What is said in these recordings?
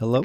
Hello?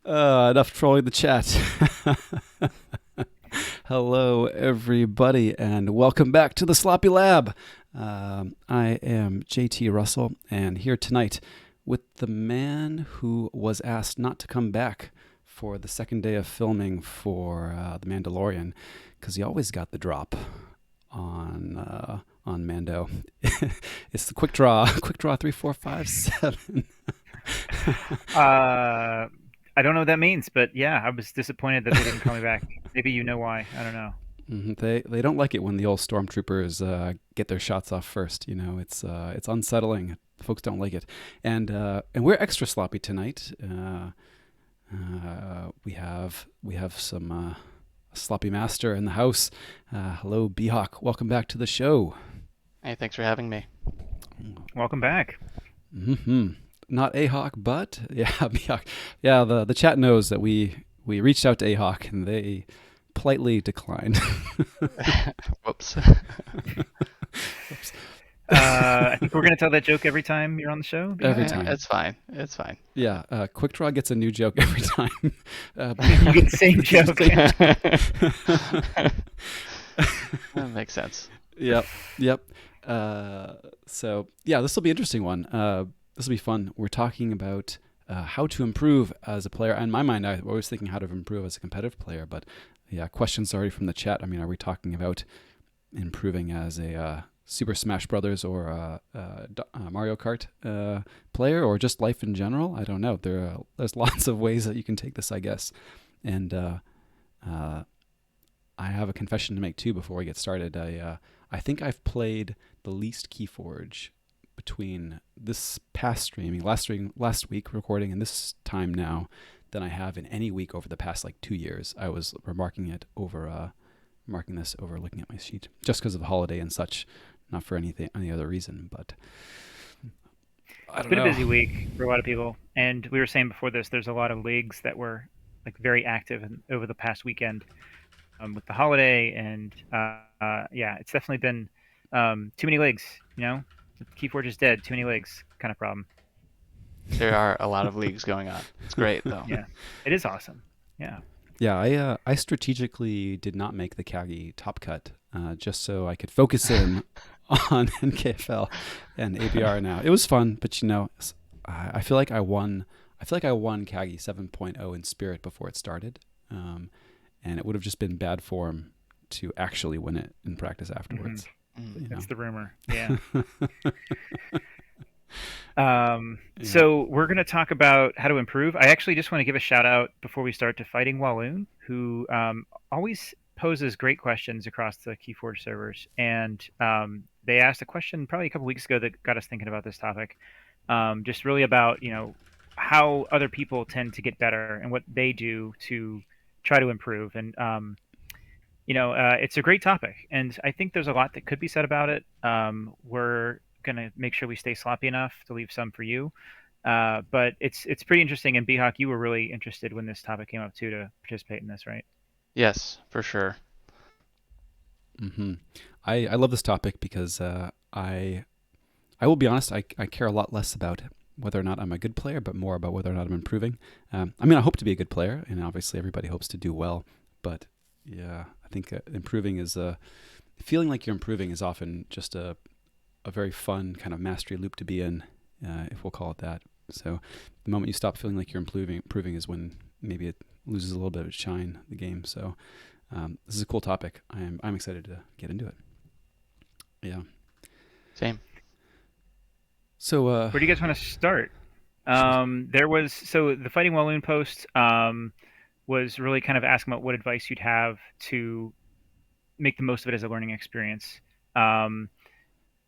Enough trolling the chat. Hello, everybody, and welcome back to the Sloppy Lab. I am JT Russell, and here tonight with the man who was asked not to come back for the second day of filming for The Mandalorian, because he always got the drop on Mando. It's the quick draw 3, 4, 5, 7. I don't know what that means, but yeah, I was disappointed that they didn't call me back. Maybe you know why. I don't know. They don't like it when the old stormtroopers get their shots off first. You know, it's unsettling. Folks don't like it, and we're extra sloppy tonight. We have some sloppy master in the house. Hello, Behawk. Welcome back to the show. Hey, thanks for having me. Welcome back. Mm-hmm. Not Ahawk, but yeah, Behawk. Yeah, the chat knows that we reached out to Ahawk and they politely declined. Whoops. Oops. I think we're gonna tell that joke every time you're on the show. Every Yeah. time. It's fine. It's fine. Yeah, Quick Draw gets a new joke every time. You get the same joke. That makes sense. Yep. So yeah, this will be an interesting one. This will be fun. We're talking about how to improve as a player. In my mind, I was thinking how to improve as a competitive player, but yeah, questions already from the chat. I mean, are we talking about improving as a Super Smash Brothers or Mario Kart player, or just life in general? I don't know. There's lots of ways that you can take this, I guess. And I have a confession to make too before we get started. I think I've played the least Keyforge between this past streaming, last week recording, and this time now than I have in any week over the past like 2 years. I was marking this over looking at my sheet just because of the holiday and such, not for any other reason. But I It's don't been a know. busy week for a lot of people, and we were saying before this, there's a lot of leagues that were like very active over the past weekend with the holiday, and yeah, it's definitely been too many leagues. You know, Keyforge is dead. Too many leagues, kind of problem. There are a lot of leagues going on. It's great though. Yeah, it is awesome. Yeah. Yeah, I strategically did not make the Kagi top cut just so I could focus in on NKFL and ABR now. It was fun, but you know, I feel like I won. I feel like I won Kagi 7.0 in spirit before it started, and it would have just been bad form to actually win it in practice hmm afterwards. Mm. You know. That's the rumor. Yeah. Yeah. So we're going to talk about how to improve. I actually just want to give a shout out before we start to Fighting Walloon, who always poses great questions across the Keyforge servers. And they asked a question probably a couple weeks ago that got us thinking about this topic. Just really about, how other people tend to get better and what they do to try to improve. And it's a great topic, and I think there's a lot that could be said about it. We're gonna make sure we stay sloppy enough to leave some for you, but it's pretty interesting. And Bhawk, you were really interested when this topic came up too to participate in this, right? Yes, for sure. hmm I love this topic because I will be honest, I care a lot less about whether or not I'm a good player, but more about whether or not I'm improving. I mean, I hope to be a good player, and obviously everybody hopes to do well. But yeah, I think improving is feeling like you're improving is often just a very fun kind of mastery loop to be in, if we'll call it that. So the moment you stop feeling like you're improving is when maybe it loses a little bit of its shine, the game. So this is a cool topic. I'm excited to get into it. Yeah. Same. So Where do you guys want to start? should There was so the Fighting Walloon post was really kind of asking about what advice you'd have to make the most of it as a learning experience. Um,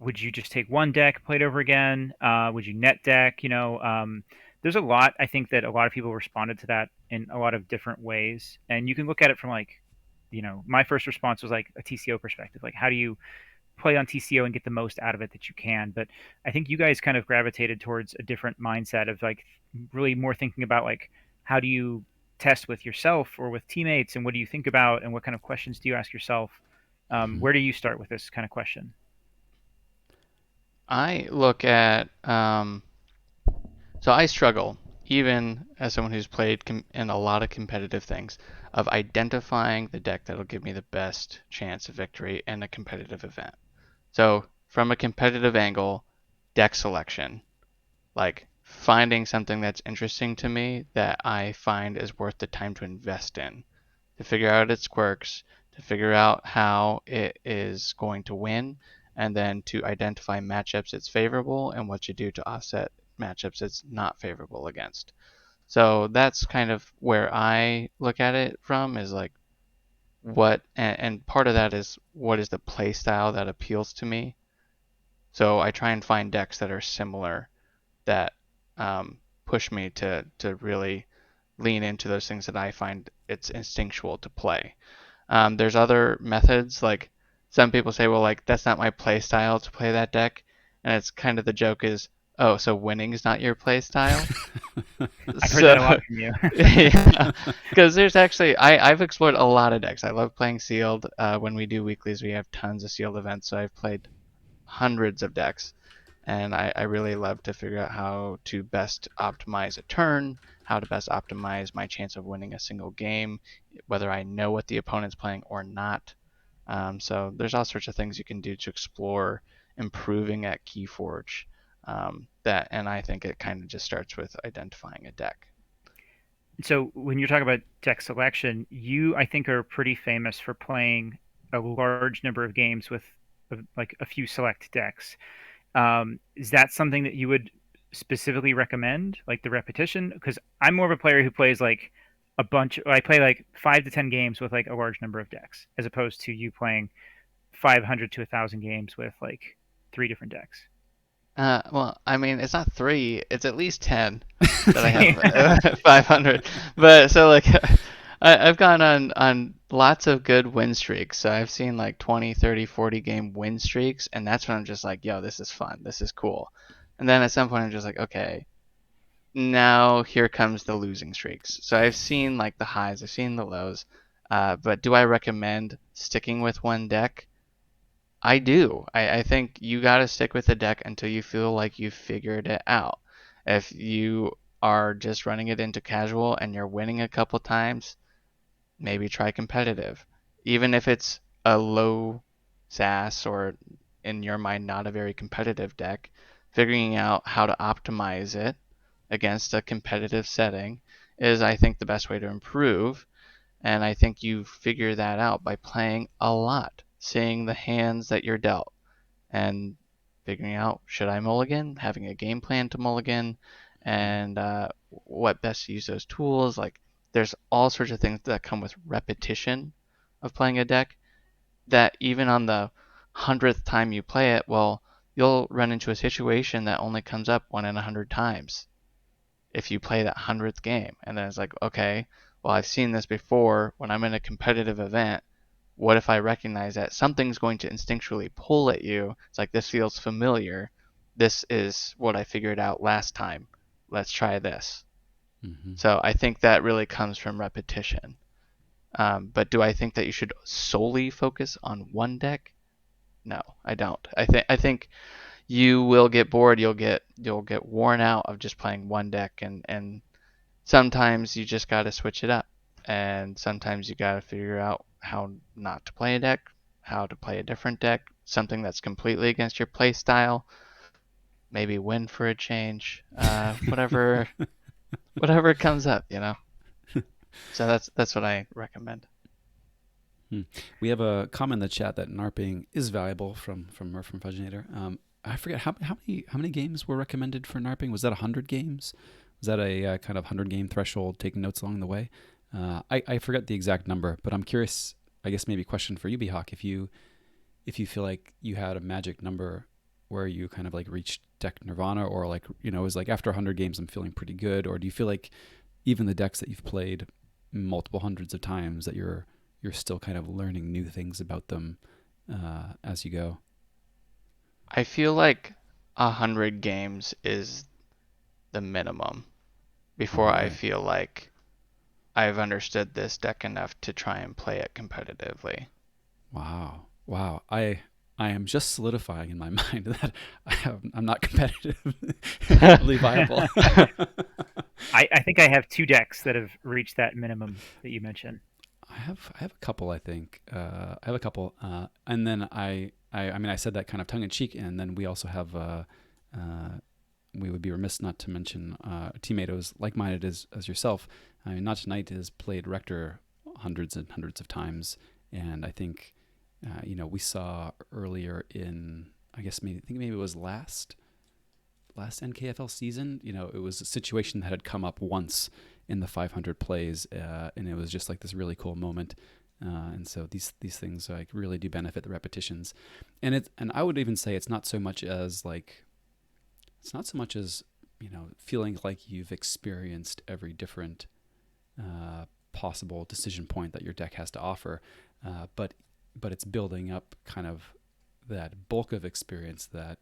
would you just take one deck, play it over again? Would you net deck? There's a lot. I think that a lot of people responded to that in a lot of different ways, and you can look at it from like, my first response was like a TCO perspective. Like, how do you play on TCO and get the most out of it that you can? But I think you guys kind of gravitated towards a different mindset of like really more thinking about like how do you test with yourself or with teammates, and what do you think about, and what kind of questions do you ask yourself? Mhm. Where do you start with this kind of question? I look at so I struggle, even as someone who's played in a lot of competitive things, of identifying the deck that'll give me the best chance of victory in a competitive event. So from a competitive angle, deck selection, like finding something that's interesting to me that I find is worth the time to invest in, to figure out its quirks, to figure out how it is going to win, and then to identify matchups it's favorable and what you do to offset matchups it's not favorable against. So that's kind of where I look at it from, is like and part of that is what is the play style that appeals to me. So I try and find decks that are similar, that push me to really lean into those things that I find it's instinctual to play. There's other methods, like some people say, well, like that's not my play style to play that deck, and it's kind of the joke is, oh, so winning is not your play style. I've heard that So a lot from you. yeah, because there's actually I've explored a lot of decks. I love playing sealed. When we do weeklies, we have tons of sealed events, so I've played hundreds of decks, and I really love to figure out how to best optimize a turn, how to best optimize my chance of winning a single game, whether I know what the opponent's playing or not. So there's all sorts of things you can do to explore improving at Keyforge. And I think it kind of just starts with identifying a deck. So when you're talking about deck selection, you I think are pretty famous for playing a large number of games with like a few select decks. Is that something that you would specifically recommend, like the repetition? Because I'm more of a player who plays like a bunch. I play like 5 to 10 games with like a large number of decks, as opposed to you playing 500 to 1,000 games with like three different decks. Well, I mean, it's not three; it's at least 10 that I Same. have 500. But so like, I've gone on lots of good win streaks. So I've seen like 20, 30, 40 game win streaks, and that's when I'm just like, yo, this is fun, this is cool. And then at some point, I'm just like, okay, now here comes the losing streaks. So I've seen like the highs, I've seen the lows. But do I recommend sticking with one deck? I do. I think you got to stick with the deck until you feel like you've figured it out. If you are just running it into casual and you're winning a couple times, maybe try competitive. Even if it's a low SAS or in your mind not a very competitive deck, figuring out how to optimize it against a competitive setting is, I think, the best way to improve. And I think you figure that out by playing a lot, seeing the hands that you're dealt, and figuring out should I mulligan, having a game plan to mulligan, and what best to use those tools. Like there's all sorts of things that come with repetition of playing a deck that even on the 100th time you play it, well, you'll run into a situation that only comes up 1 in 100 times if you play that 100th game. And then it's like, okay, well, I've seen this before. When I'm in a competitive event, what if I recognize that something's going to instinctually pull at you? It's like, this feels familiar. This is what I figured out last time. Let's try this. Mm-hmm. So I think that really comes from repetition. But do I think that you should solely focus on one deck? No, I don't. I think you will get bored. You'll get worn out of just playing one deck, and sometimes you just got to switch it up, and sometimes you got to figure out how not to play a deck, how to play a different deck, something that's completely against your play style. Maybe win for a change. Whatever whatever comes up. So that's what I recommend. We have a comment in the chat that NARPing is valuable from Murph from Fudginator. I forget how many games were recommended for NARPing. Was that 100 games? Was that a kind of 100 game threshold? Taking notes along the way. I forget the exact number, but I'm curious. I guess maybe a question for you, Behawk. If you feel like you had a magic number where you kind of like reached deck nirvana, or like it was like after 100 games I'm feeling pretty good, or do you feel like even the decks that you've played multiple hundreds of times that you're still kind of learning new things about them as you go? I feel like 100 games is the minimum before Oh, I really? feel like I've understood this deck enough to try and play it competitively. Wow. Wow. I am just solidifying in my mind that I'm not competitively viable. I think I have 2 decks that have reached that minimum that you mentioned. I have a couple. I think I have a couple, and then I mean I said that kind of tongue in cheek, and then we also have uh, we would be remiss not to mention a teammate who's like-minded as yourself. I mean, Not Tonight has played Rector hundreds and hundreds of times, and I think we saw earlier in, I think maybe it was last NKFL season. It was a situation that had come up once in the 500 plays, and it was just like this really cool moment. And so these things like really do benefit the repetitions, and I would even say it's not so much as feeling like you've experienced every different possible decision point that your deck has to offer, but it's building up kind of that bulk of experience that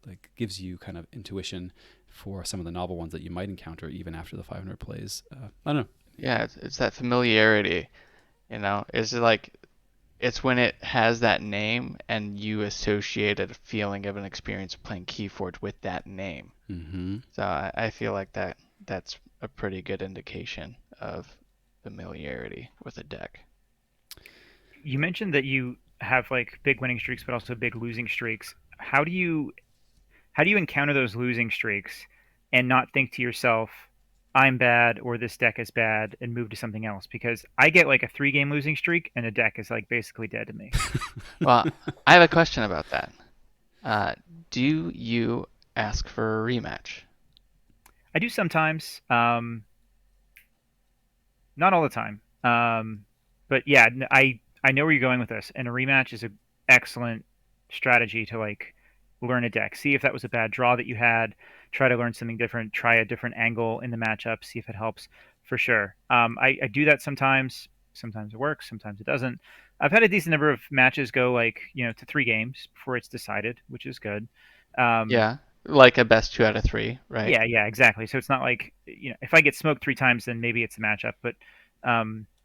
like gives you kind of intuition for some of the novel ones that you might encounter even after the 500 plays. I don't know. Yeah, it's that familiarity, Is it like it's when it has that name and you associate a feeling of an experience playing Keyforge with that name. Mm-hmm. So I feel like that's a pretty good indication of familiarity with a deck. You mentioned that you have like big winning streaks, but also big losing streaks. How do you encounter those losing streaks and not think to yourself, I'm bad or this deck is bad and move to something else? Because I get like a 3 game losing streak and a deck is like basically dead to me. Well, I have a question about that. Uh, do you ask for a rematch? I do sometimes, not all the time. But yeah, I know where you're going with this, and a rematch is an excellent strategy to like learn a deck. See if that was a bad draw that you had. Try to learn something different. Try a different angle in the matchup. See if it helps for sure. I do that sometimes. Sometimes it works. Sometimes it doesn't. I've had a decent number of matches go like to 3 games before it's decided, which is good. Um, Yeah, like a best 2 out of 3, right? yeah, exactly. So it's not like if I get smoked 3 times, then maybe it's a matchup. But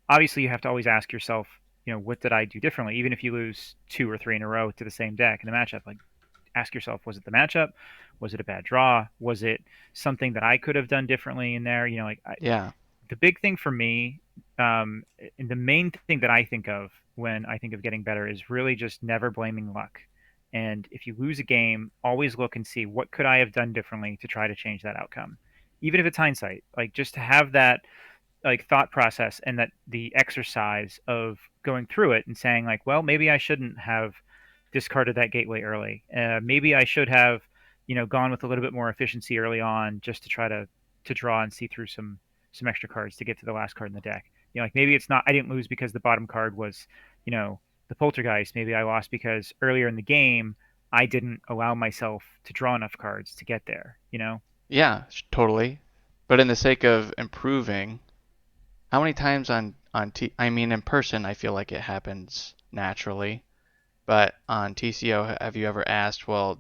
obviously, you have to always ask yourself, what did I do differently? Even if you lose 2 or 3 in a row to the same deck in a matchup, like ask yourself, was it the matchup? Was it a bad draw? Was it something that I could have done differently in there? Yeah, The big thing for me, and the main thing that I think of when I think of getting better is really just never blaming luck. And if you lose a game, always look and see what could I have done differently to try to change that outcome. Even if it's hindsight, like just to have that like thought process and that the exercise of going through it and saying like, well, maybe I shouldn't have discarded that gateway early. Maybe I should have, gone with a little bit more efficiency early on just to try to draw and see through some extra cards to get to the last card in the deck. Like maybe it's not I didn't lose because the bottom card was, the poltergeist. Maybe I lost because earlier in the game I didn't allow myself to draw enough cards to get there. Yeah, totally. But in the sake of improving, how many times I mean in person I feel like it happens naturally, but on TCO have you ever asked, well,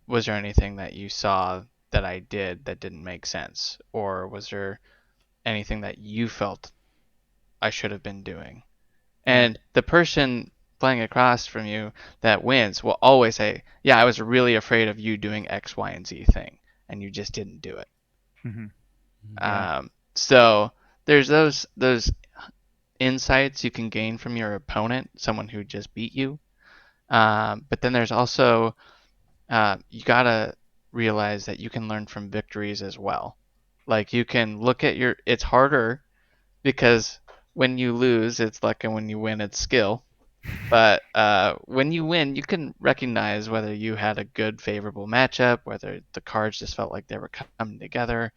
was there anything that you saw that I did that didn't make sense, or was there anything that you felt I should have been doing? Yeah. And the person playing across from you that wins will always say, yeah, I was really afraid of you doing X, Y, and Z thing, and you just didn't do it. Hmm. Yeah. So there's those insights you can gain from your opponent, someone who just beat you. But then there's also you gotta realize that you can learn from victories as well. Like you can look at your. It's harder because when you lose, it's luck, and when you win, it's skill. But when you win, you can recognize whether you had a good, favorable matchup, whether the cards just felt like they were coming together,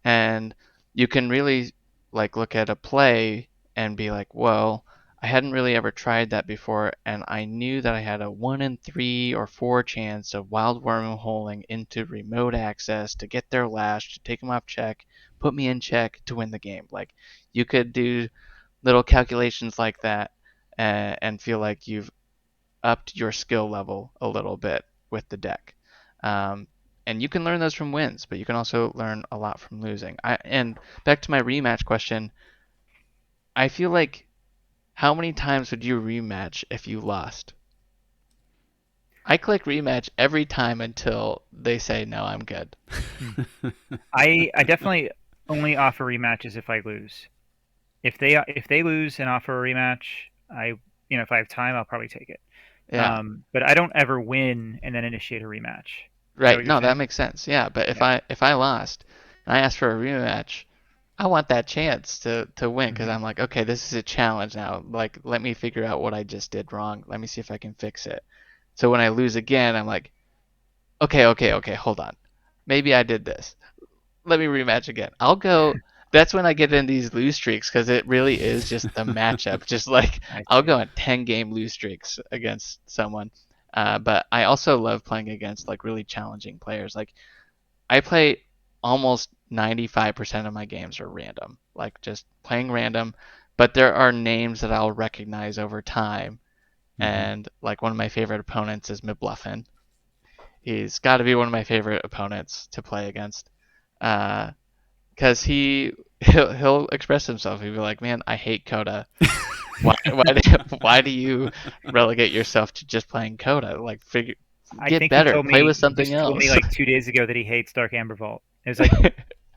and you can really like look at a play and be like, well, I hadn't really ever tried that before, and I knew that I had a 1 in 3 or 4 chance of wild wormholing into remote access to get their lash, to take them off check, put me in check to win the game. Like you could do little calculations like that and feel like you've upped your skill level a little bit with the deck. Um, and you can learn those from wins, but you can also learn a lot from losing. And back to my rematch question, I feel like how many times would you rematch if you lost? I click rematch every time until they say no, I'm good. Hmm. I definitely only offer rematches if I lose. If they lose and offer a rematch, if I have time, I'll probably take it. Yeah, But I don't ever win and then initiate a rematch. Is that right. what you're No, that saying? makes sense. Yeah, but if Yeah. I lost and I asked for a rematch, I want that chance to win because Hmm. I'm like, okay, this is a challenge now. Like, let me figure out what I just did wrong. Let me see if I can fix it. So when I lose again, I'm like, okay, hold on. Maybe I did this. Let me rematch again. I'll go. That's when I get in these lose streaks because it really is just the matchup. Just like I I'll see. go on 10-game lose streaks against someone. But I also love playing against like really challenging players. Like I play almost 95% of my games are random, like just playing random. But there are names that I'll recognize over time. Mm-hmm. And like one of my favorite opponents is Mibluffin. He's got to be one of my favorite opponents to play against. Because he'll express himself. He'll be like, "Man, I hate Coda. Why do you relegate yourself to just playing Coda? Like, I get think he better. told Play with me he something just told me else." like 2 days ago that he hates Dark Amber Vault. It was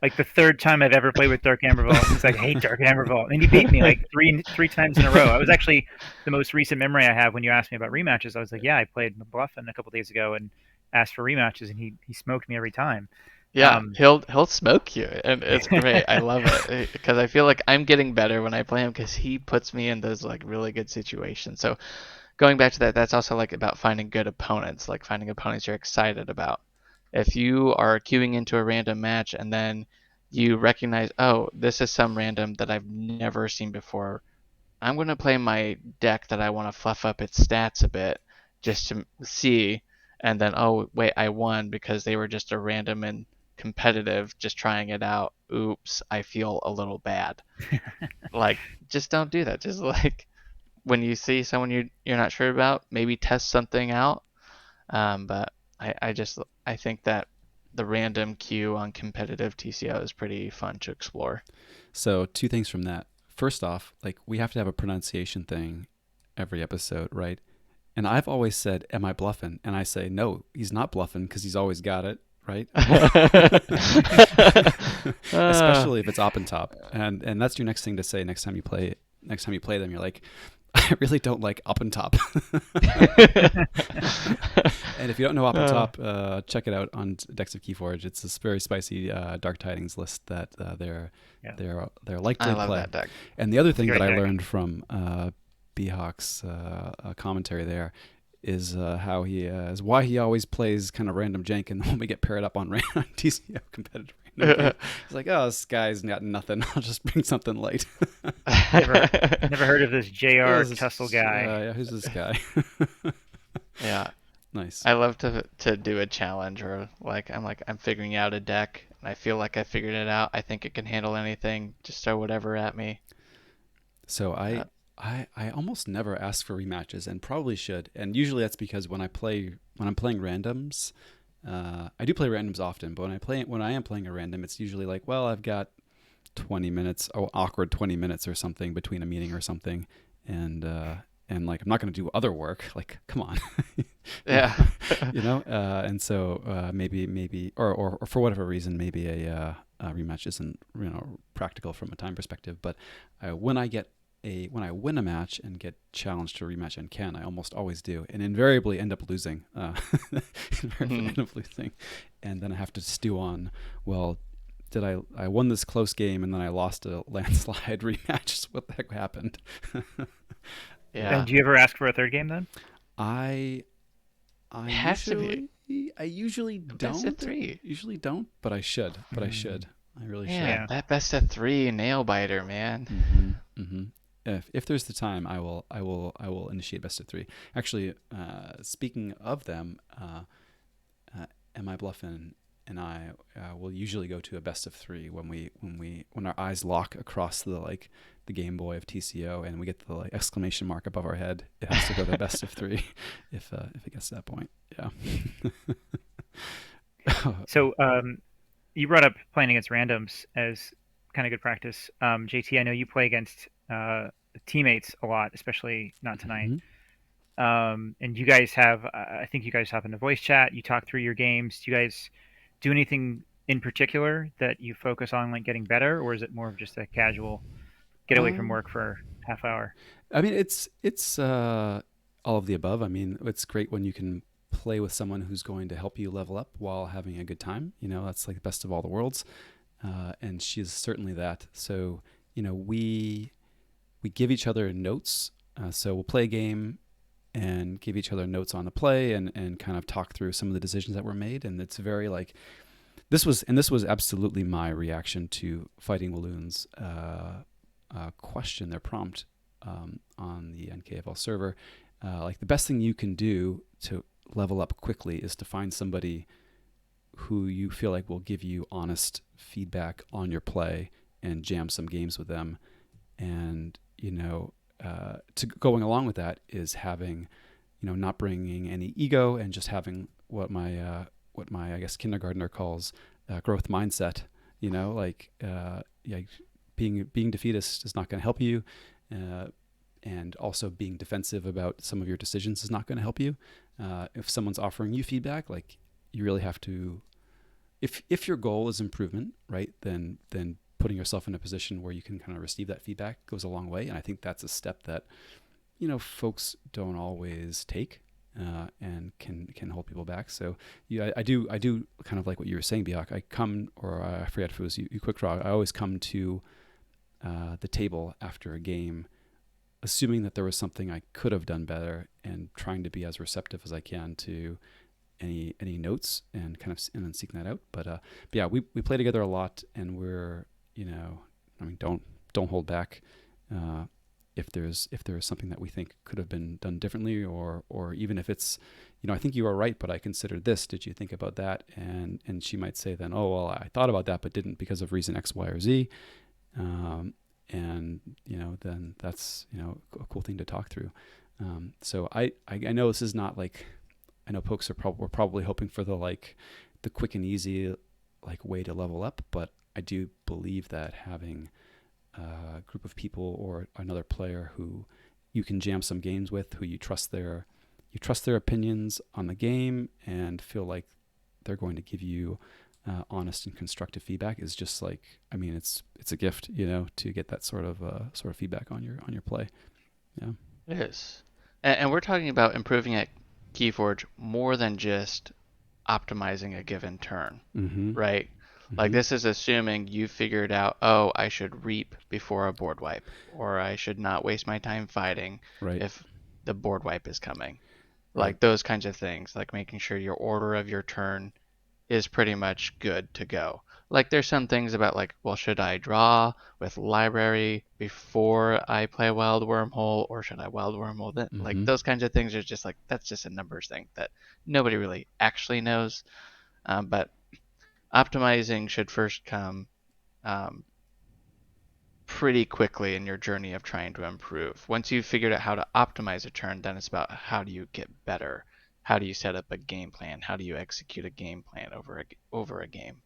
like the third time I've ever played with Dark Amber Vault. He's like, I hate Dark Amber Vault, and he beat me like three times in a row. I was actually the most recent memory I have when you asked me about rematches. I was like, yeah, I played Bluffin a couple days ago and asked for rematches, and he smoked me every time. Yeah, Um, he'll smoke you, and it's great. I love it because I feel like I'm getting better when I play him because he puts me in those like really good situations. So going back to that, that's also like about finding good opponents, like finding opponents you're excited about. If you are queuing into a random match and then you recognize, oh, this is some random that I've never seen before, I'm going to play my deck that I want to fluff up its stats a bit just to see. And then, oh, wait, I won because they were just a random and competitive, just trying it out. Oops, I feel a little bad. Like, just don't do that. Just like when you see someone you're not sure about, maybe test something out. But I think that the random queue on competitive TCO is pretty fun to explore. So two things from that. First off, like we have to have a pronunciation thing every episode, right? And I've always said, "Am I bluffing?" And I say, "No, he's not bluffing because he's always got it." Right? uh, Especially if it's op and top, and that's your next thing to say next time you play. Next time you play them, you're like, I really don't like up and top. And if you don't know up and uh, top, check it out on Decks of Keyforge. It's this very spicy Dark Tidings list that yeah, they're I likely to love play. that deck. And the other it's a thing that great I deck. learned from B Hawk's commentary there how he is why he always plays kind of random jank, and when we get paired up on TCO competitive random game, it's like, oh, this guy's got nothing. I'll just bring something light. Never heard of this J.R. Tussle guy. Yeah, who's this guy? Yeah, Nice. I love to do a challenge, or like I'm figuring out a deck and I feel like I figured it out. I think it can handle anything. Just throw whatever at me. So Uh, I almost never ask for rematches, and probably should. And usually that's because when I'm playing randoms, I do play randoms often. But when I am playing a random, it's usually like, well, I've got 20 minutes, awkward 20 minutes or something between a meeting or something, and like I'm not going to do other work. Like, come on, you know, yeah. and so maybe or for whatever reason, maybe a rematch isn't practical from a time perspective. But when when I win a match and get challenged to a rematch and can, I almost always do, and invariably end up losing. Invariably Mhm. end up losing, and then I have to stew on, well, I won this close game and then I lost a landslide rematch. What the heck happened? Yeah. Yeah. Do you ever ask for a third game then? I I It has to be usually a best of don't. three. Usually don't, but I should. But I should. I really should. Yeah, Yeah. that best of three nail biter, man. Mm-hmm. Mm-hmm. If there's the time, I will initiate best of three. Actually, speaking of them, uh, Am I Bluffin and I will usually go to a best of three when our eyes lock across the Game Boy of TCO and we get the exclamation mark above our head. It has to go to best of three if it gets to that point. Yeah. So you brought up playing against randoms as kind of good practice. JT, I know you play against teammates a lot, especially not tonight. Mhm. And you guys have, I think you guys hop into voice chat. You talk through your games. Do you guys do anything in particular that you focus on, like getting better, or is it more of just a casual get away from Um, work for half hour? I mean, it's all of the above. I mean, it's great when you can play with someone who's going to help you level up while having a good time. That's like the best of all the worlds, and she's certainly that. So we give each other notes. So we'll play a game and give each other notes on the play and kind of talk through some of the decisions that were made. And it's very like this was absolutely my reaction to Fighting Walloons question, their prompt on the NKFL server. Like the best thing you can do to level up quickly is to find somebody who you feel like will give you honest feedback on your play and jam some games with them. And to going along with that is having, not bringing any ego and just having what my I guess kindergartner calls growth mindset. Yeah, being defeatist is not going to help you, uh, and also being defensive about some of your decisions is not going to help you. If someone's offering you feedback, like you really have to, if your goal is improvement, right, then putting yourself in a position where you can kind of receive that feedback goes a long way. And I think that's a step that folks don't always take, and can hold people back. So yeah, I do kind of like what you were saying, Biak. I come, or I forget if it was you quick draw. I always come to the table after a game, assuming that there was something I could have done better, and trying to be as receptive as I can to any notes and kind of and then seeking that out. But yeah, we play together a lot, and we're I mean, don't hold back. If there's something that we think could have been done differently, or even if it's, I think you are right, but I considered this. Did you think about that? And she might say then, oh well, I thought about that, but didn't because of reason X, Y, or Z. And then that's a cool thing to talk through. So I know this is not like, I know folks we're probably hoping for the quick and easy way to level up, but I do believe that having a group of people or another player who you can jam some games with, who you trust their opinions on the game and feel like they're going to give you honest and constructive feedback is just like, I mean, it's a gift, to get that sort of feedback on your play. Yeah. It is. And we're talking about improving at Keyforge more than just optimizing a given turn, Mm-hmm. right? Like Mm-hmm. this is assuming you figured out, oh, I should reap before a board wipe, or I should not waste my time fighting Right. if the board wipe is coming. Right. like those kinds of things, like making sure your order of your turn is pretty much good to go. Like there's some things about like, well, should I draw with library before I play wild wormhole, or should I wild wormhole then? Like Mm-hmm. those kinds of things are just like, that's just a numbers thing that nobody really actually knows. But optimizing should first come um, pretty quickly in your journey of trying to improve. Once you've figured out how to optimize a turn, then it's about how do you get better? How do you set up a game plan? How do you execute a game plan over a game?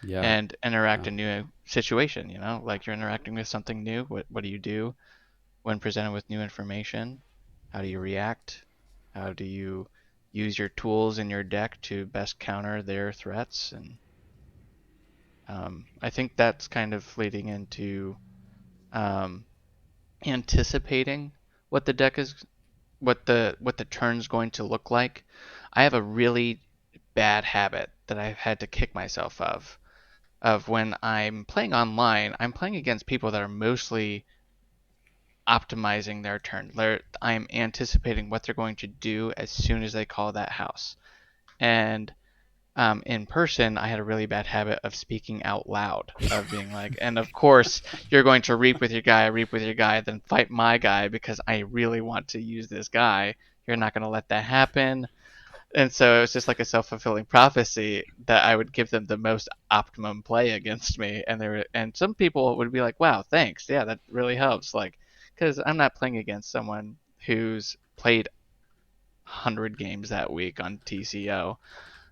Yeah. And interact Yeah. in new situation, like you're interacting with something new. What do you do when presented with new information? How do you react? How do you use your tools in your deck to best counter their threats? And I think that's kind of leading into um, anticipating what the deck is, what the turn's going to look like. I have a really bad habit that I've had to kick myself of when I'm playing online. I'm playing against people that are mostly optimizing their turn. I'm anticipating what they're going to do as soon as they call that house. And in person, I had a really bad habit of speaking out loud, of being like, and of course, you're going to reap with your guy, then fight my guy because I really want to use this guy. You're not going to let that happen. And so it was just like a self-fulfilling prophecy that I would give them the most optimum play against me, and some people would be like, "Wow, thanks, yeah, that really helps." Like, because I'm not playing against someone who's played 100 games that week on TCO.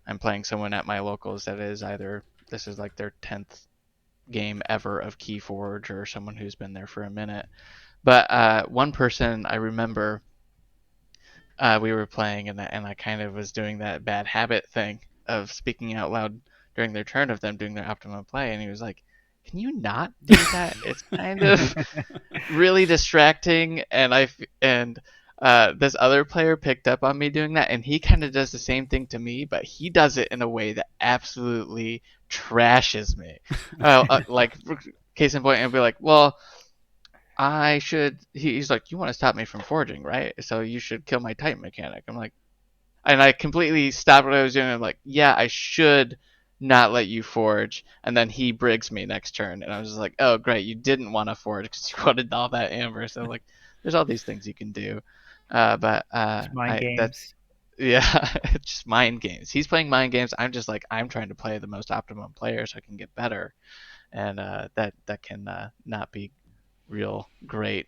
I'm playing someone at my locals that is either this is like their 10th game ever of Keyforge, or someone who's been there for a minute. But one person I remember, we were playing, and I kind of was doing that bad habit thing of speaking out loud during their turn of them doing their optimum play, and he was like, "Can you not do that? It's kind of really distracting." And this other player picked up on me doing that, and he kind of does the same thing to me, but he does it in a way that absolutely trashes me. Like case in point, and be like, "Well, I should." He's like, "You want to stop me from forging, right? So you should kill my Titan mechanic." I'm like, and I completely stopped what I was doing. I'm like, "Yeah, I should not let you forge." And then he brigs me next turn, and I was just like, "Oh, great, you didn't want to forge because you wanted all that amber." So like, there's all these things you can do, but It's mind I that's games. yeah, it's just mind games. He's playing mind games. I'm just like, I'm trying to play the most optimum player so I can get better, and that can not be real great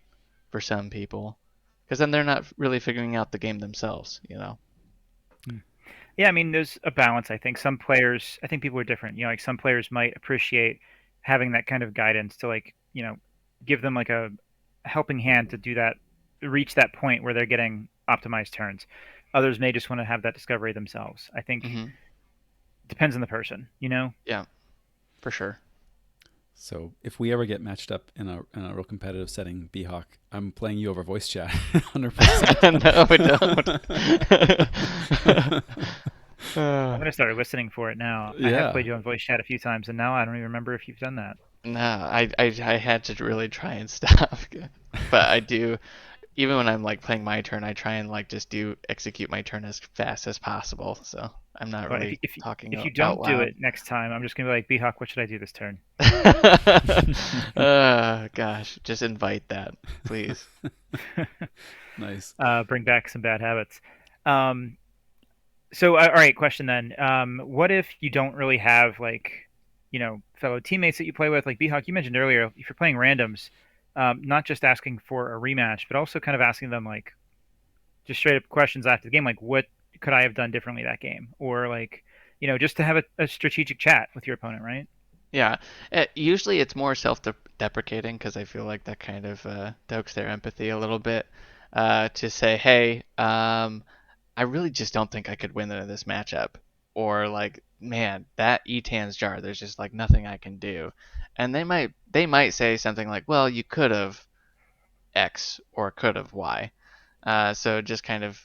for some people, because then they're not really figuring out the game themselves. Hmm. Yeah, I mean, there's a balance. I think some players, I think people are different. Like some players might appreciate having that kind of guidance to like, give them like a helping hand to do that, reach that point where they're getting optimized turns. Others may just want to have that discovery themselves. I think Hmm. it depends on the person. Yeah, for sure. So if we ever get matched up in a real competitive setting, Behawk, I'm playing you over voice chat, 100%. No, we don't. I'm Uh, gonna start listening for it now. I have Yeah. played you on voice chat a few times, and now I don't even remember if you've done that. no, I had to really try and stop, but I do. Even when I'm like playing my turn, I try and like just do execute my turn as fast as possible. So I'm not But if really talking if you out don't do loud. it next time, I'm just gonna be like, B-Hawk, what should I do this turn? Gosh, just invite that, please. Nice. Bring back some bad habits. Um, so, all right, question then. What if you don't really have like, fellow teammates that you play with? Like B-Hawk, you mentioned earlier, if you're playing randoms, not just asking for a rematch, but also kind of asking them like just straight up questions after the game, like what could I have done differently that game, or like, just to have a strategic chat with your opponent, right? Yeah, usually it's more self-deprecating because I feel like that kind of stokes their empathy a little bit. To say, hey, I really just don't think I could win in this matchup, or like, man, that Etan's jar, there's just like nothing I can do, and they might say something like, well, you could have X or could have Y. So just kind of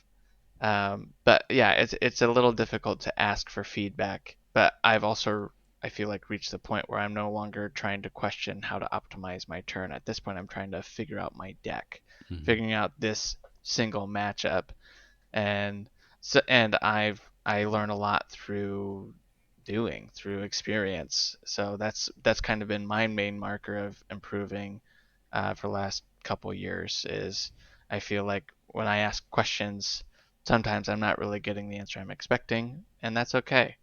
but yeah, it's a little difficult to ask for feedback. But I've also, I feel like, reached the point where I'm no longer trying to question how to optimize my turn. At this point, I'm trying to figure out my deck, Hmm. figuring out this single matchup, and So, and I learn a lot through doing, through experience. So that's kind of been my main marker of improving for the last couple years. Is I feel like when I ask questions, sometimes I'm not really getting the answer I'm expecting, and that's okay.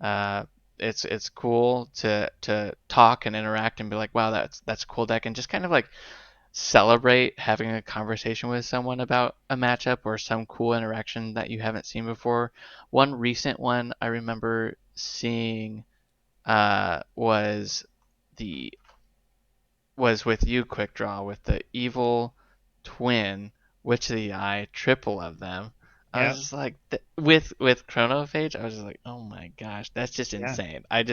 Uh, it's cool to talk and interact and be like, wow, that's a cool deck, and just kind of like celebrate having a conversation with someone about a matchup or some cool interaction that you haven't seen before. One recent one I remember seeing was the was with you, Quick Draw, with the evil twin, Witch of the Eye, triple of them. I was Yeah, just like, with Chronophage, I was just like, oh my gosh, that's just yeah. insane. I had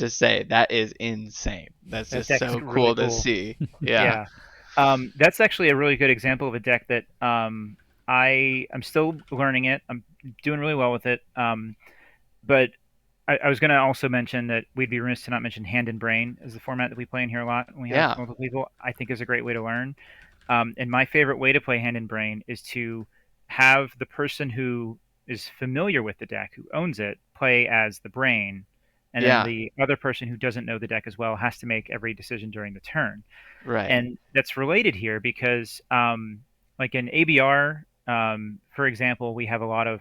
to say that is insane. That's That just deck's so really cool to cool. see. Yeah, Yeah. That's actually a really good example of a deck that I'm still learning it. I'm doing really well with it. But I was going to also mention that we'd be remiss to not mention Hand and Brain as the format that we play in here a lot when we have yeah, multiple people. I think is a great way to learn. And my favorite way to play Hand and Brain is to have the person who is familiar with the deck, who owns it, play as the brain, and then yeah, the other person who doesn't know the deck as well has to make every decision during the turn. right. And that's related here because, like in ABR, for example, we have a lot of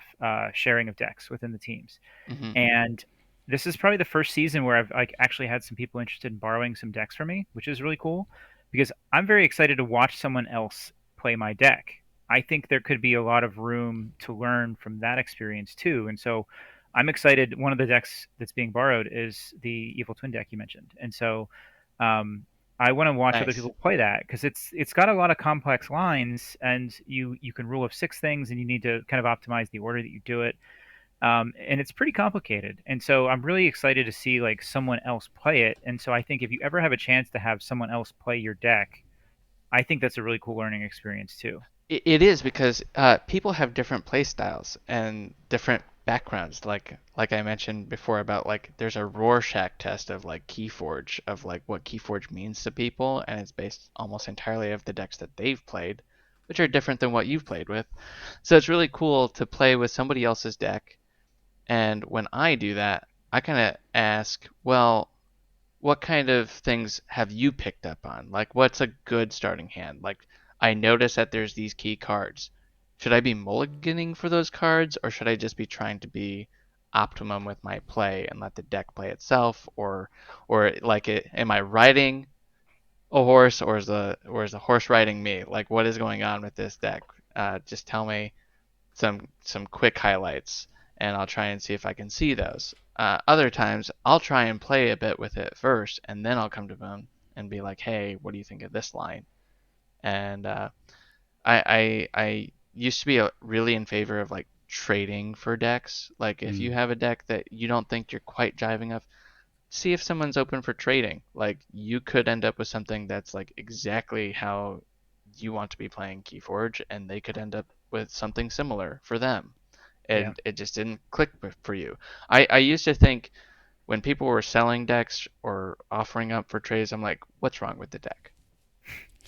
sharing of decks within the teams. Hmm. And this is probably the first season where I've like actually had some people interested in borrowing some decks from me, which is really cool because I'm very excited to watch someone else play my deck. I think there could be a lot of room to learn from that experience too. And so I'm excited. One of the decks that's being borrowed is the Evil Twin deck you mentioned. And so um, I want to watch other Nice. people play that because it's got a lot of complex lines and you can rule of six things and you need to kind of optimize the order that you do it, and it's pretty complicated. And so I'm really excited to see like someone else play it. And so I think if you ever have a chance to have someone else play your deck, I think that's a really cool learning experience too. It is because people have different play styles and different backgrounds. Like I mentioned before about like there's a Rorschach test of like Keyforge of like what Keyforge means to people, and it's based almost entirely of the decks that they've played, which are different than what you've played with. So it's really cool to play with somebody else's deck. And when I do that, I kind of ask, well, what kind of things have you picked up on? Like, what's a good starting hand? Like, I notice that there's these key cards. Should I be mulliganing for those cards, or should I just be trying to be optimum with my play and let the deck play itself? Or like, am I riding a horse, or is the horse riding me? Like, what is going on with this deck? Just tell me some quick highlights, and I'll try and see if I can see those. Other times, I'll try and play a bit with it first, and then I'll come to them and be like, "Hey, what do you think of this line?" And I used to be really in favor of like trading for decks. Like if you Mm. have a deck that you don't think you're quite jiving of, see if someone's open for trading. Like you could end up with something that's like exactly how you want to be playing Keyforge, and they could end up with something similar for them, Yeah. and it just didn't click for you. I used to think when people were selling decks or offering up for trades, I'm like, what's wrong with the deck?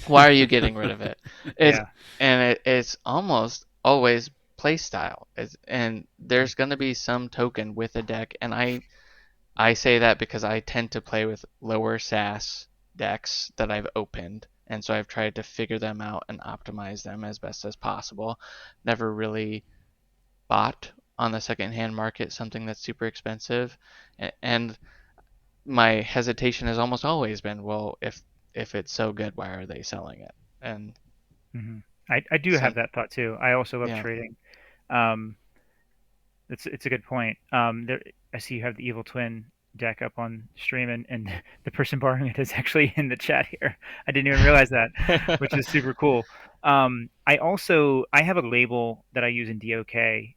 Why are you getting rid of it? It's Yeah. it's almost always play style. And there's going to be some token with a deck, and I say that because I tend to play with lower SAS decks that I've opened, and so I've tried to figure them out and optimize them as best as possible. Never really bought on the secondhand market something that's super expensive, and my hesitation has almost always been, well, if it's so good, why are they selling it? And hmm I do have some, that thought too. I also love yeah. trading. Um, it's a good point. I see you have the Evil Twin deck up on stream, and the person borrowing it is actually in the chat here. I didn't even realize that, which is super cool. I have a label that I use in DOK.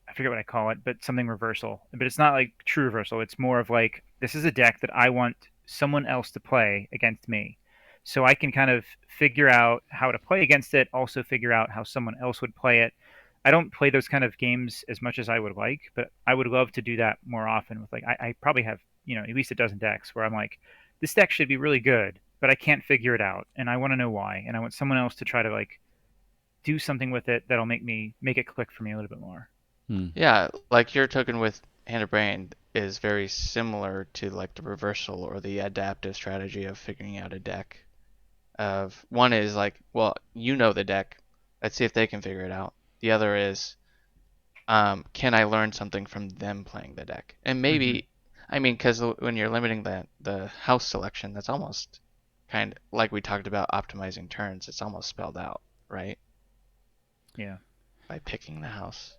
I forget what I call it, but something reversal. But it's not like true reversal. It's more of like this is a deck that I want someone else to play against me. So I can kind of figure out how to play against it, also figure out how someone else would play it. I don't play those kind of games as much as I would like, but I would love to do that more often with like I probably have, at least a dozen decks where I'm like, this deck should be really good, but I can't figure it out and I want to know why. And I want someone else to try to like do something with it that'll make it click for me a little bit more. Hmm. Yeah, like your token with Hand of Brain is very similar to like the reversal or the adaptive strategy of figuring out a deck. Of one is like, well, you know the deck. Let's see if they can figure it out. The other is, can I learn something from them playing the deck? And Hmm. maybe, I mean, because when you're limiting the house selection, that's almost kind of like we talked about optimizing turns. It's almost spelled out, right? Yeah. By picking the house.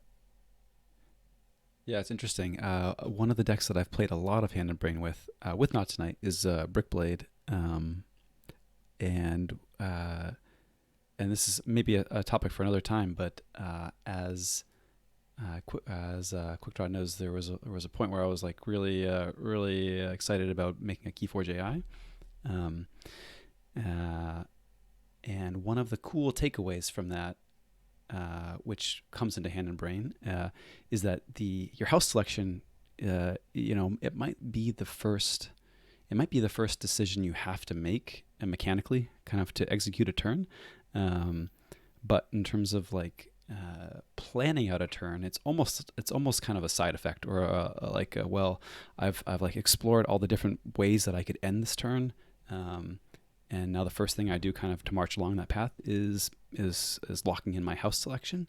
Yeah, it's interesting. One of the decks that I've played a lot of Hand and Brain with not tonight, is Brickblade, and and this is maybe a topic for another time. But as Quick Draw knows, there was a point where I was like really excited about making a Keyforge AI, um, uh, and one of the cool takeaways from that, which comes into Hand and Brain, is that the your house selection, it might be the first. It might be the first decision you have to make, mechanically, kind of to execute a turn. Um, but in terms of like planning out a turn, it's almost kind of a side effect, or well, I've like explored all the different ways that I could end this turn. Um, and now the first thing I do, kind of to march along that path, is locking in my house selection.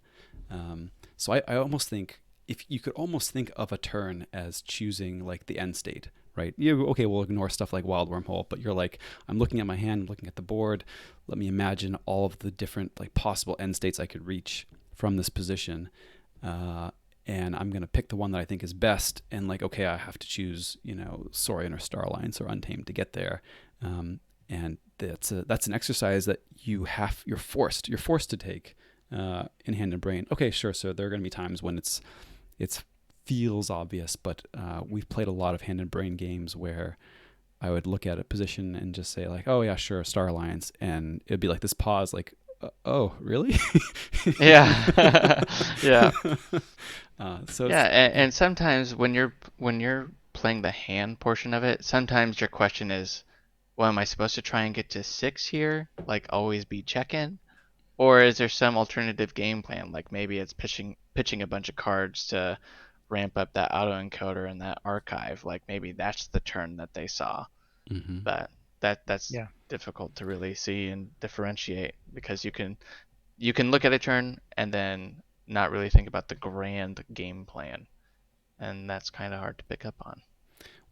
So I almost think, if you could almost think of a turn as choosing like the end state, right? Okay, we'll ignore stuff like wild wormhole, but you're like, I'm looking at my hand, I'm looking at the board. Let me imagine all of the different like possible end states I could reach from this position. Uh, and I'm going to pick the one that I think is best. And like, okay, I have to choose, Saurian or Star Alliance or Untamed to get there. And that's an exercise that you're forced to take in Hand and Brain. Okay, sure. So there are going to be times when it's feels obvious, but we've played a lot of Hand and Brain games where I would look at a position and just say like, oh yeah, sure, Star Alliance, and it'd be like this pause, like, oh really? Yeah. Yeah. So Yeah, it's and sometimes when you're playing the hand portion of it, sometimes your question is, well, am I supposed to try and get to 6 here? Like always be check-in? Or is there some alternative game plan? Like maybe it's pitching a bunch of cards to ramp up that autoencoder and that archive. Like maybe that's the turn that they saw. mm-hmm. But that's Yeah. difficult to really see and differentiate because you can look at a turn and then not really think about the grand game plan, and that's kind of hard to pick up on.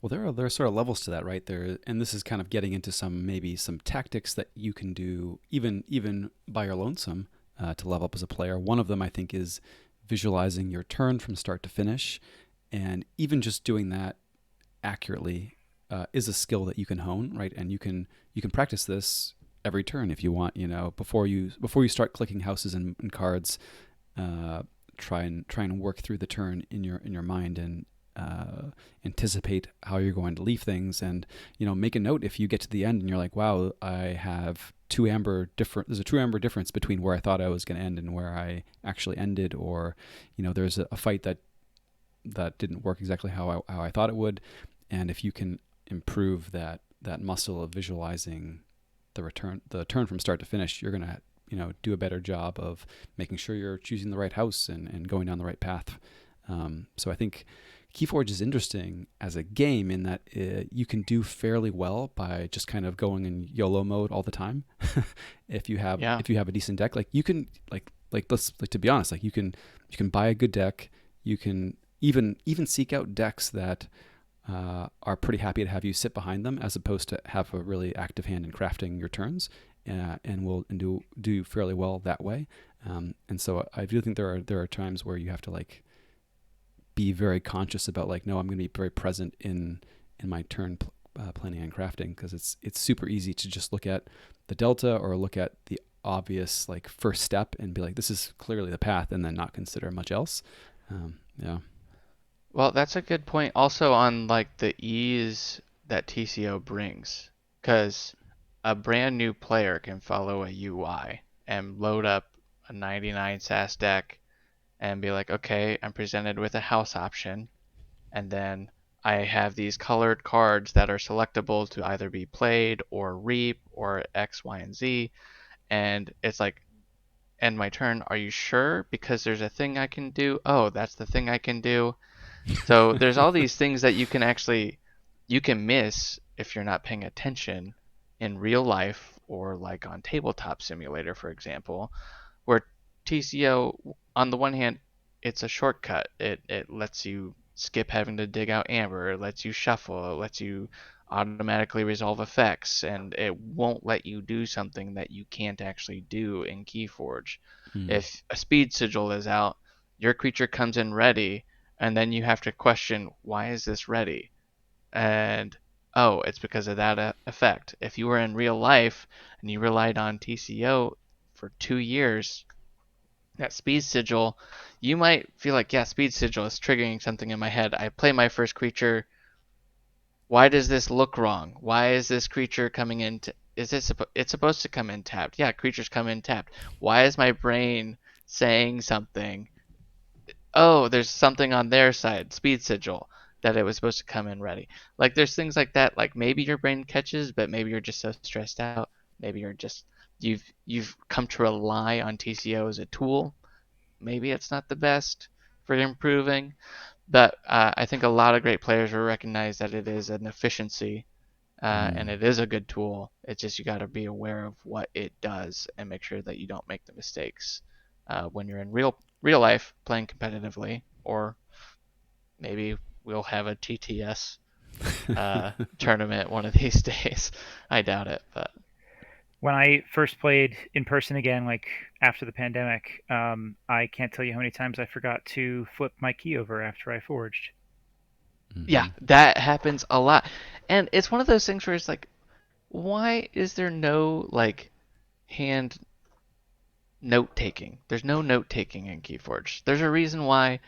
Well, there are sort of levels to that, right? There, and this is kind of getting into maybe some tactics that you can do even by your lonesome, to level up as a player. One of them, I think, is visualizing your turn from start to finish, and even just doing that accurately is a skill that you can hone, right? And you can practice this every turn if you want. Before you start clicking houses and cards, uh, try and work through the turn in your mind, and anticipate how you're going to leave things, and make a note if you get to the end and you're like, wow, I have there's a 2 amber difference between where I thought I was going to end and where I actually ended, or there's a fight that didn't work exactly how I thought it would. And if you can improve that muscle of visualizing the turn from start to finish, you're gonna do a better job of making sure you're choosing the right house and going down the right path. So I think Keyforge is interesting as a game in that you can do fairly well by just kind of going in YOLO mode all the time. if you have Yeah. if you have a decent deck, like you can let's like to be honest, like you can buy a good deck. You can even seek out decks that are pretty happy to have you sit behind them, as opposed to have a really active hand in crafting your turns, and will and do fairly well that way. And so I do think there are times where you have to like be very conscious about like, no, I'm going to be very present in my turn planning and crafting, because it's super easy to just look at the delta or look at the obvious like first step and be like, this is clearly the path, and then not consider much else. Yeah. Well, that's a good point also on like the ease that TCO brings, because a brand new player can follow a UI and load up a 99 SAS deck and be like, okay, I'm presented with a house option, and then I have these colored cards that are selectable to either be played or reap or X, Y, and Z, and it's like end my turn. Are you sure? Because there's a thing I can do. Oh, that's the thing I can do. So there's all these things that you can miss if you're not paying attention in real life or like on Tabletop Simulator, for example, where TCO, on the one hand, it's a shortcut. It lets you skip having to dig out amber. It lets you shuffle. It lets you automatically resolve effects, and it won't let you do something that you can't actually do in Keyforge. Mm. If a speed sigil is out, your creature comes in ready, and then you have to question, why is this ready? And oh, it's because of that effect. If you were in real life and you relied on TCO for 2 years, that speed sigil, you might feel like, yeah, speed sigil is triggering something in my head. I play my first creature. Why does this look wrong? Why is this creature coming in? Is it it's supposed to come in tapped? Yeah, creatures come in tapped. Why is my brain saying something? Oh, there's something on their side, speed sigil, that it was supposed to come in ready. Like there's things like that. Like maybe your brain catches, but maybe you're just so stressed out. Maybe you've come to rely on TCO as a tool. Maybe it's not the best for improving, but I think a lot of great players will recognize that it is an efficiency, and Mm. it is a good tool. It's just you got to be aware of what it does and make sure that you don't make the mistakes when you're in real life playing competitively, or maybe we'll have a TTS tournament one of these days. I doubt it, but When I first played in person again, like after the pandemic, I can't tell you how many times I forgot to flip my key over after I forged. yeah, Hmm. that happens a lot. And it's one of those things where it's like, why is there no like hand note taking? There's no note taking in Keyforge. There's a reason why,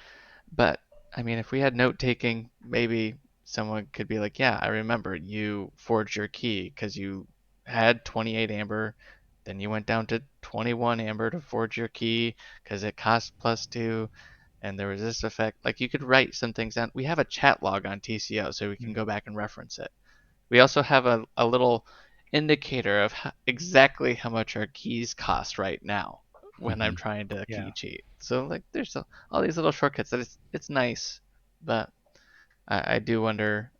but I mean, if we had note taking, maybe someone could be like, yeah, I remember you forged your key because you had 28 amber, then you went down to 21 amber to forge your key because it cost +2, and there was this effect. Like you could write some things down. We have a chat log on TCO, so we can Mm. go back and reference it. We also have a little indicator of exactly how much our keys cost right now when I'm Hmm. trying to Yeah. key cheat. So like there's all these little shortcuts that it's nice, but I do wonder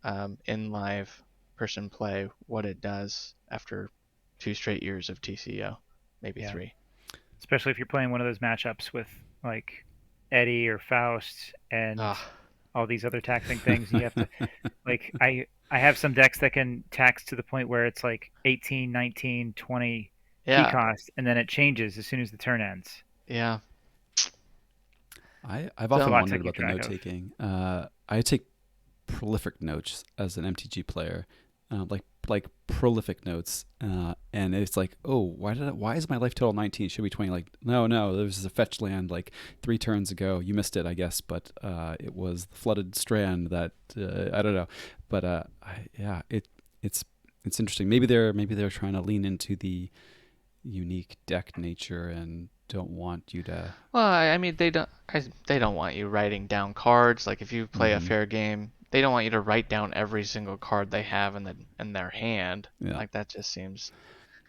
in live person play what it does after 2 straight years of TCO, maybe Yeah. three. Especially if you're playing one of those matchups with like Eddie or Faust and Ah, all these other taxing things. You have to like I have some decks that can tax to the point where it's like 18, 19, 20 key yeah, cost, and then it changes as soon as the turn ends. yeah. I've It's a So often lot to wondered keep about the track note of. taking. I take prolific notes as an MTG player, like prolific notes, and it's like, oh, why is my life total 19? Should be 20. Like, no, there was a fetch land like 3 turns ago. You missed it, I guess, but it was the flooded strand that I don't know, but yeah, it's it's interesting. Maybe they're trying to lean into the unique deck nature and don't want you to. well, I mean, they don't want you writing down cards. Like if you play a Hmm. fair game, they don't want you to write down every single card they have in their hand. Yeah, Like that just seems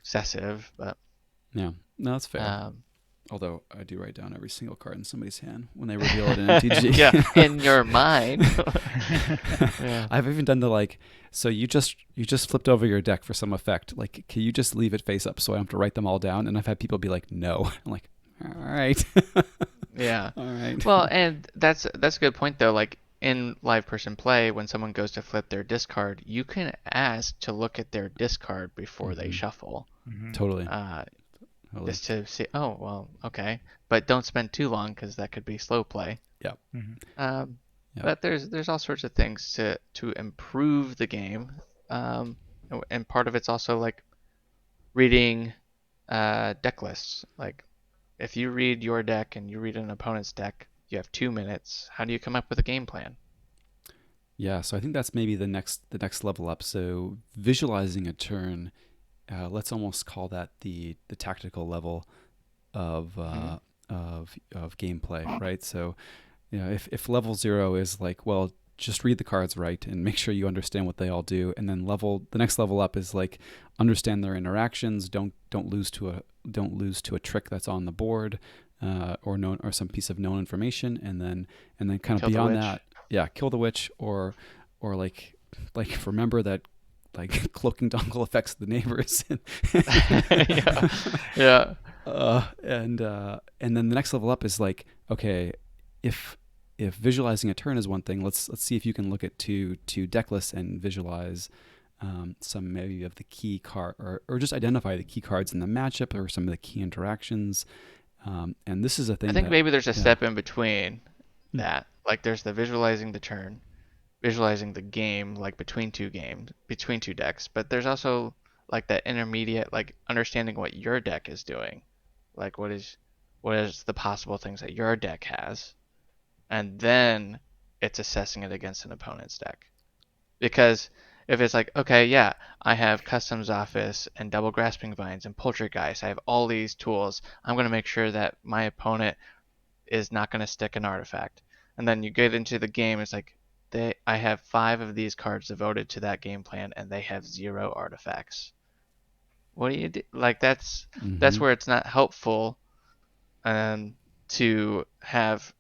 excessive. But yeah, no, that's fair. um, Although I do write down every single card in somebody's hand when they reveal it in MTG. yeah, in your mind. Yeah, I've even done the like, so you just flipped over your deck for some effect. Like, can you just leave it face up so I don't have to write them all down? And I've had people be like, no. I'm like, all right, yeah. all right. Well, and that's a good point though. Like in live person play, when someone goes to flip their discard, you can ask to look at their discard before they Hmm. shuffle. Hmm. Totally, Uh, totally. just to see, oh, well, okay. But don't spend too long because that could be slow play. Yep, Hmm. Um, yep. but there's all sorts of things to improve the game. And part of it's also like reading deck lists. Like if you read your deck and you read an opponent's deck, you have 2 minutes. How do you come up with a game plan? Yeah, so I think that's maybe the next level up. So visualizing a turn, let's almost call that the tactical level of Hmm. of gameplay, right? So if level 0 is like, well, just read the cards right and make sure you understand what they all do, and then the next level up is like understand their interactions. Don't lose to don't lose to a trick that's on the board, or some piece of known information, and then kind of Kill the beyond witch. that, yeah, kill the witch, or like remember that like cloaking dongle affects the neighbors. Yeah, yeah. And then the next level up is like, okay, if visualizing a turn is one thing, let's see if you can look at two deck lists and visualize some maybe of the key card, or just identify the key cards in the matchup or some of the key interactions. And this is a I thing think that, maybe there's a yeah. step in between that. Like there's the visualizing the turn, visualizing the game, like between two decks. But there's also like that intermediate, like understanding what your deck is doing, like what is the possible things that your deck has, and then it's assessing it against an opponent's deck. Because if it's like, okay, yeah, I have Customs Office and Double Grasping Vines and Poltergeist, I have all these tools, I'm going to make sure that my opponent is not going to stick an artifact. And then you get into the game, it's like, I have 5 of these cards devoted to that game plan, and they have 0 artifacts. What do you do? Like that's Mm-hmm. where it's not helpful um, to have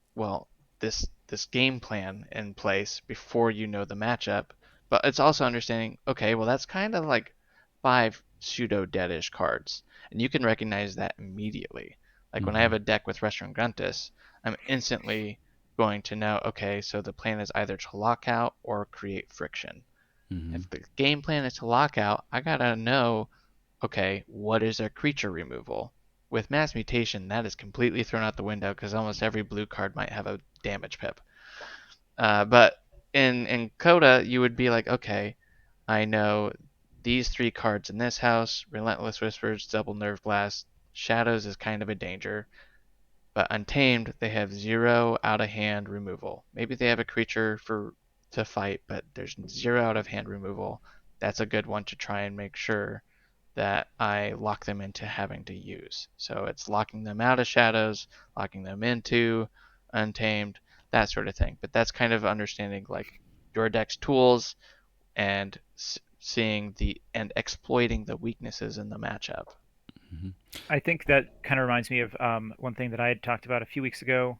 this game plan in place before you know the matchup. But it's also understanding, okay, well that's kind of like 5 pseudo deadish cards, and you can recognize that immediately. Like when I Mm-hmm. have a deck with Restaurant Gruntus, I'm instantly going to know, okay, so the plan is either to lock out or create friction. Mm-hmm. If the game plan is to lock out, I gotta know, okay, what is their creature removal? With mass mutation, that is completely thrown out the window because almost every blue card might have a damage pip. But in Coda, you would be like, okay, I know these 3 cards in this house: Relentless Whispers, Double Nerve Blast, Shadows is kind of a danger. But Untamed, they have 0 out of hand removal. Maybe they have a creature for to fight, but there's 0 out of hand removal. That's a good one to try and make sure that I lock them into having to use. So it's locking them out of Shadows, locking them into Untamed, that sort of thing. But that's kind of understanding like your deck's tools and seeing the and exploiting the weaknesses in the matchup. Mm-hmm. I think that kind of reminds me of one thing that I had talked about a few weeks ago,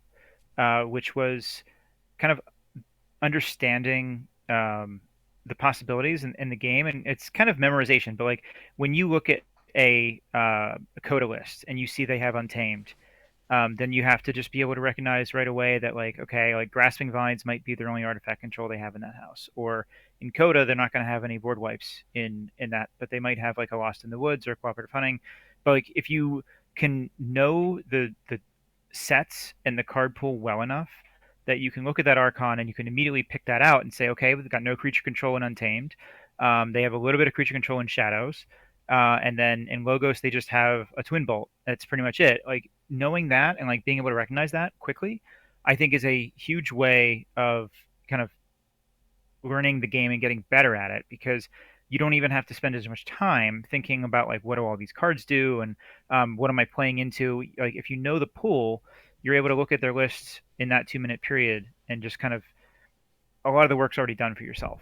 which was kind of understanding the possibilities in the game, and it's kind of memorization. But like when you look at a Coda list and you see they have Untamed, then you have to just be able to recognize right away that like okay, like Grasping Vines might be their only artifact control they have in that house, or in Coda they're not going to have any board wipes in that, but they might have like a Lost in the Woods or Cooperative Hunting. But like if you can know the sets and the card pool well enough that you can look at that Archon and you can immediately pick that out and say, okay, we've got no creature control in Untamed. They have a little bit of creature control in Shadows. And then in Logos, they just have a Twin Bolt. That's pretty much it. Like knowing that and like being able to recognize that quickly, I think is a huge way of kind of learning the game and getting better at it because you don't even have to spend as much time thinking about like what do all these cards do and what am I playing into. Like if you know the pool, you're able to look at their lists in that 2 minute period and just kind of a lot of the work's already done for yourself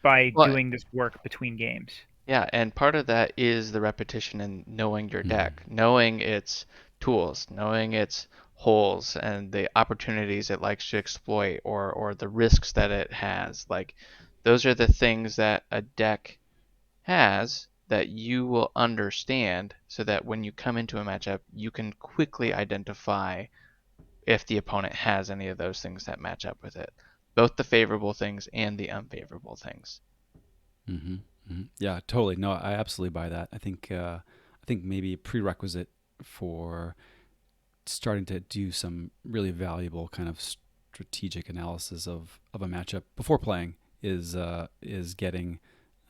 by Well, doing this work between games. yeah, and part of that is the repetition and knowing your Mm-hmm. deck, knowing its tools, knowing its holes and the opportunities it likes to exploit or the risks that it has. Like those are the things that a deck has that you will understand so that when you come into a matchup, you can quickly identify if the opponent has any of those things that match up with it, both the favorable things and the unfavorable things. Mm-hmm. Mm-hmm. Yeah, totally. No, I absolutely buy that. I think maybe a prerequisite for starting to do some really valuable kind of strategic analysis of a matchup before playing is getting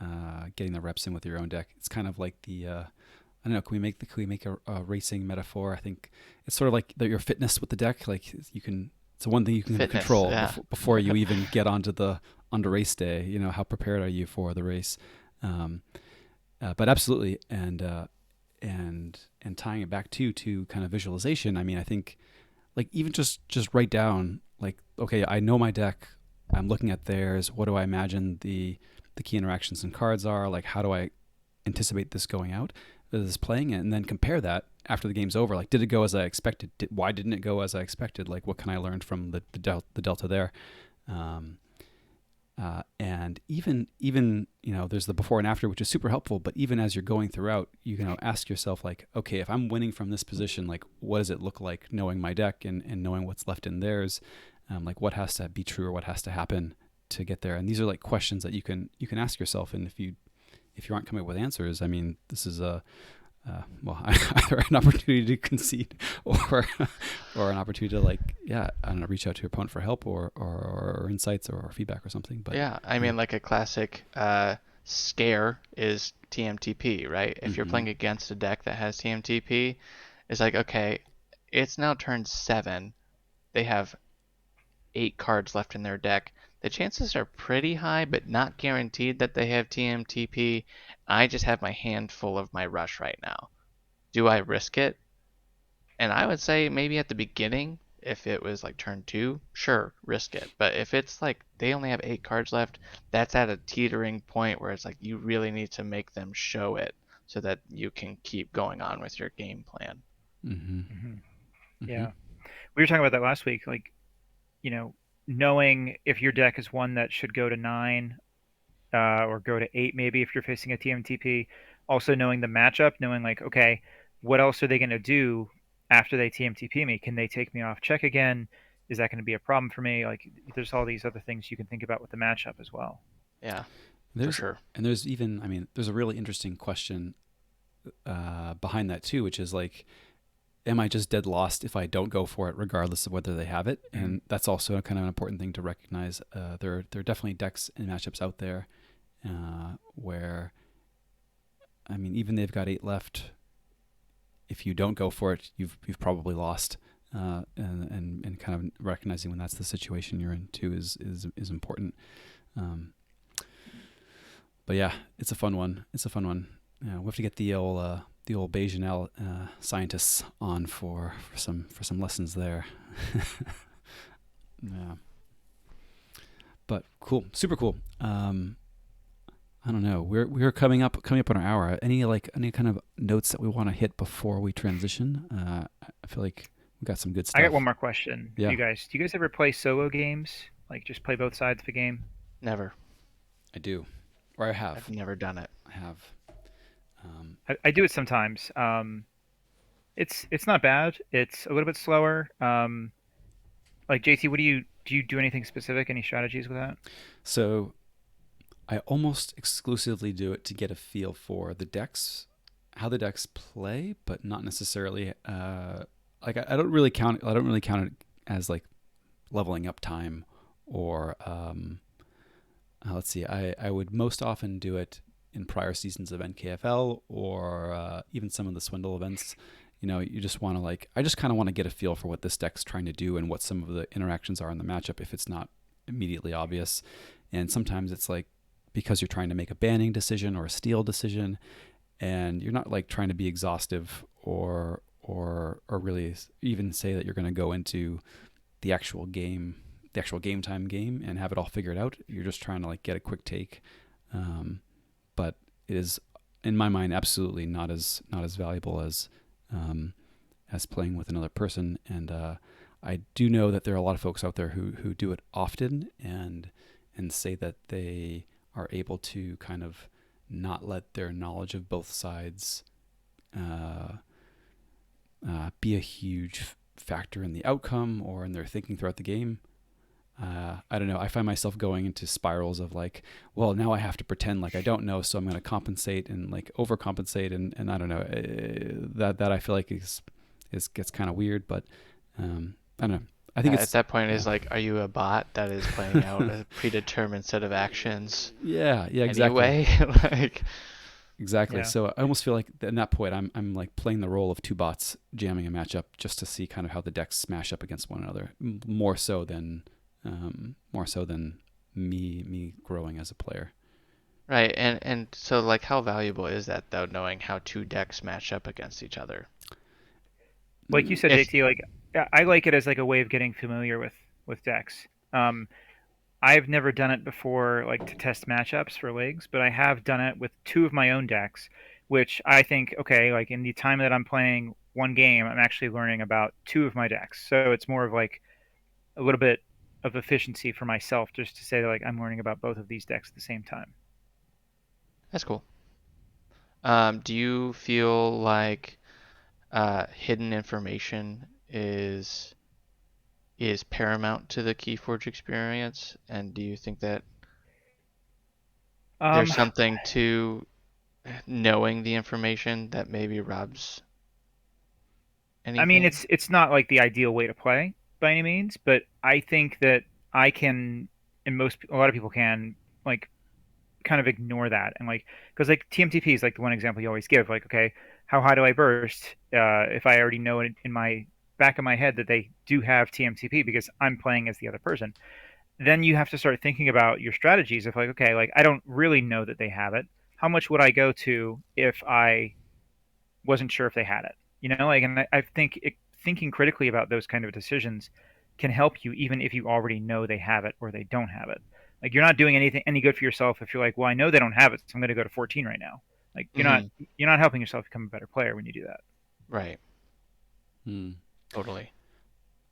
the reps in with your own deck. It's kind of like the I don't know. Can we make a racing metaphor? I think it's sort of like your fitness with the deck. Like you can, it's one thing you can Fitness, control yeah. before you even get onto race day. You know, how prepared are you for the race? Um, but absolutely, and tying it back to kind of visualization. I mean, I think like even just write down like, okay, I know my deck. I'm looking at theirs. What do I imagine the key interactions and cards are? Like, how do I anticipate this going out? is playing it, and then compare that after the game's over. Like, did it go as I expected? Why didn't it go as I expected? Like, what can I learn from the delta there? Um, and even there's the before and after, which is super helpful. But even as you're going throughout, you can ask yourself like, okay, if I'm winning from this position, like what does it look like knowing my deck and knowing what's left in theirs? Like what has to be true or what has to happen to get there? And these are like questions that you can ask yourself. And if you aren't coming up with answers, I mean, this is a well, either an opportunity to concede or an opportunity to I don't know, reach out to your opponent for help or insights or feedback or something. But Yeah, I mean, like a classic scare is TMTP, right? If you're mm-hmm. playing against a deck that has TMTP, it's like, okay, it's now turn 7. They have 8 cards left in their deck. The chances are pretty high, but not guaranteed that they have TMTP. I just have my hand full of my rush right now. Do I risk it? And I would say maybe at the beginning, if it was like turn 2, sure, risk it. But if it's like they only have 8 cards left, that's at a teetering point where it's like you really need to make them show it so that you can keep going on with your game plan. Mm-hmm. Hmm. Mm-hmm. Yeah, we were talking about that last week. Like, knowing if your deck is one that should go to 9 or go to 8, maybe if you're facing a TMTP. Also knowing the matchup, knowing like, okay, what else are they going to do after they TMTP me? Can they take me off check again? Is that going to be a problem for me? Like, there's all these other things you can think about with the matchup as well. Yeah, for There's sure. and there's even I mean there's a really interesting question behind that too, which is like, am I just dead lost if I don't go for it, regardless of whether they have it? Mm-hmm. And that's also a kind of an important thing to recognize. There are definitely decks and matchups out there where, I mean, even they've got 8 left. If you don't go for it, you've probably lost. And kind of recognizing when that's the situation you're in too is important. Um, but yeah, it's a fun one. It's a fun one. We'll have to get the old Bayesian scientists on for some lessons there. Yeah, but cool, super cool. I don't know. We're coming up on our hour. Any kind of notes that we want to hit before we transition? I feel like we got some good I got stuff. one more question for Yeah, you guys. Do you guys ever play solo games? Like, just play both sides of a game? Never. I do, or I I've have. never done it. I have. I do it sometimes. It's not bad. It's a little bit slower. Like JT, what do you do anything specific? Any strategies with that? So I almost exclusively do it to get a feel for the decks, how the decks play, but not necessarily. Like I don't really count. I don't really count it as like leveling up time, or let's see. I would most often do it in prior seasons of NKFL or even some of the Swindle events. You just want to I just kind of want to get a feel for what this deck's trying to do and what some of the interactions are in the matchup if it's not immediately obvious. And sometimes it's like, because you're trying to make a banning decision or a steal decision, and you're not like trying to be exhaustive or really even say that you're going to go into the actual game time game and have it all figured out. You're just trying to get a quick take. But it is, in my mind, absolutely not as valuable as playing with another person. And I do know that there are a lot of folks out there who do it often and say that they are able to kind of not let their knowledge of both sides be a huge factor in the outcome or in their thinking throughout the game. I don't know. I find myself going into spirals of well, now I have to pretend like I don't know, so I'm going to compensate and overcompensate, and I don't know. That I feel like gets kind of weird, but I don't know. I think At it's that point, yeah. is like, are you a bot that is playing out a predetermined set of actions Yeah, exactly. anyway? Like, Exactly. Yeah. So I almost feel like in that point, I'm like playing the role of two bots jamming a matchup just to see kind of how the decks smash up against one another, more so than me growing as a player. right, and so like, how valuable is that though, knowing how two decks match up against each other? Like you said, If JT, I like it as like a way of getting familiar with decks. I've never done it before, like to test matchups for leagues, but I have done it with two of my own decks which I think, okay, like in the time that I'm playing one game, I'm actually learning about two of my decks. So it's more of like a little bit of efficiency for myself just to say that like I'm learning about both of these decks at the same time. That's cool. Do you feel like hidden information is paramount to the Keyforge experience? And do you think that there's Um, something to knowing the information that maybe robs I mean, anything? it's not like the ideal way to play by any means, but I think that I can, and a lot of people can, like kind of ignore that and like because like TMTP is like the one example you always give. Like, okay, how high do I burst? If I already know it in my back of my head that they do have TMTP because I'm playing as the other person, then you have to start thinking about your strategies of like, okay, like I don't really know that they have it. How much would I go to if I wasn't sure if they had it? You know, like, and I think thinking critically about those kind of decisions can help you even if you already know they have it or they don't have it. Like, you're not doing anything any good for yourself if you're like, well, I know they don't have it, so I'm going to go to 14 right now. Like, Hmm. you're not helping yourself become a better player when you do that. Right. Hmm. Totally.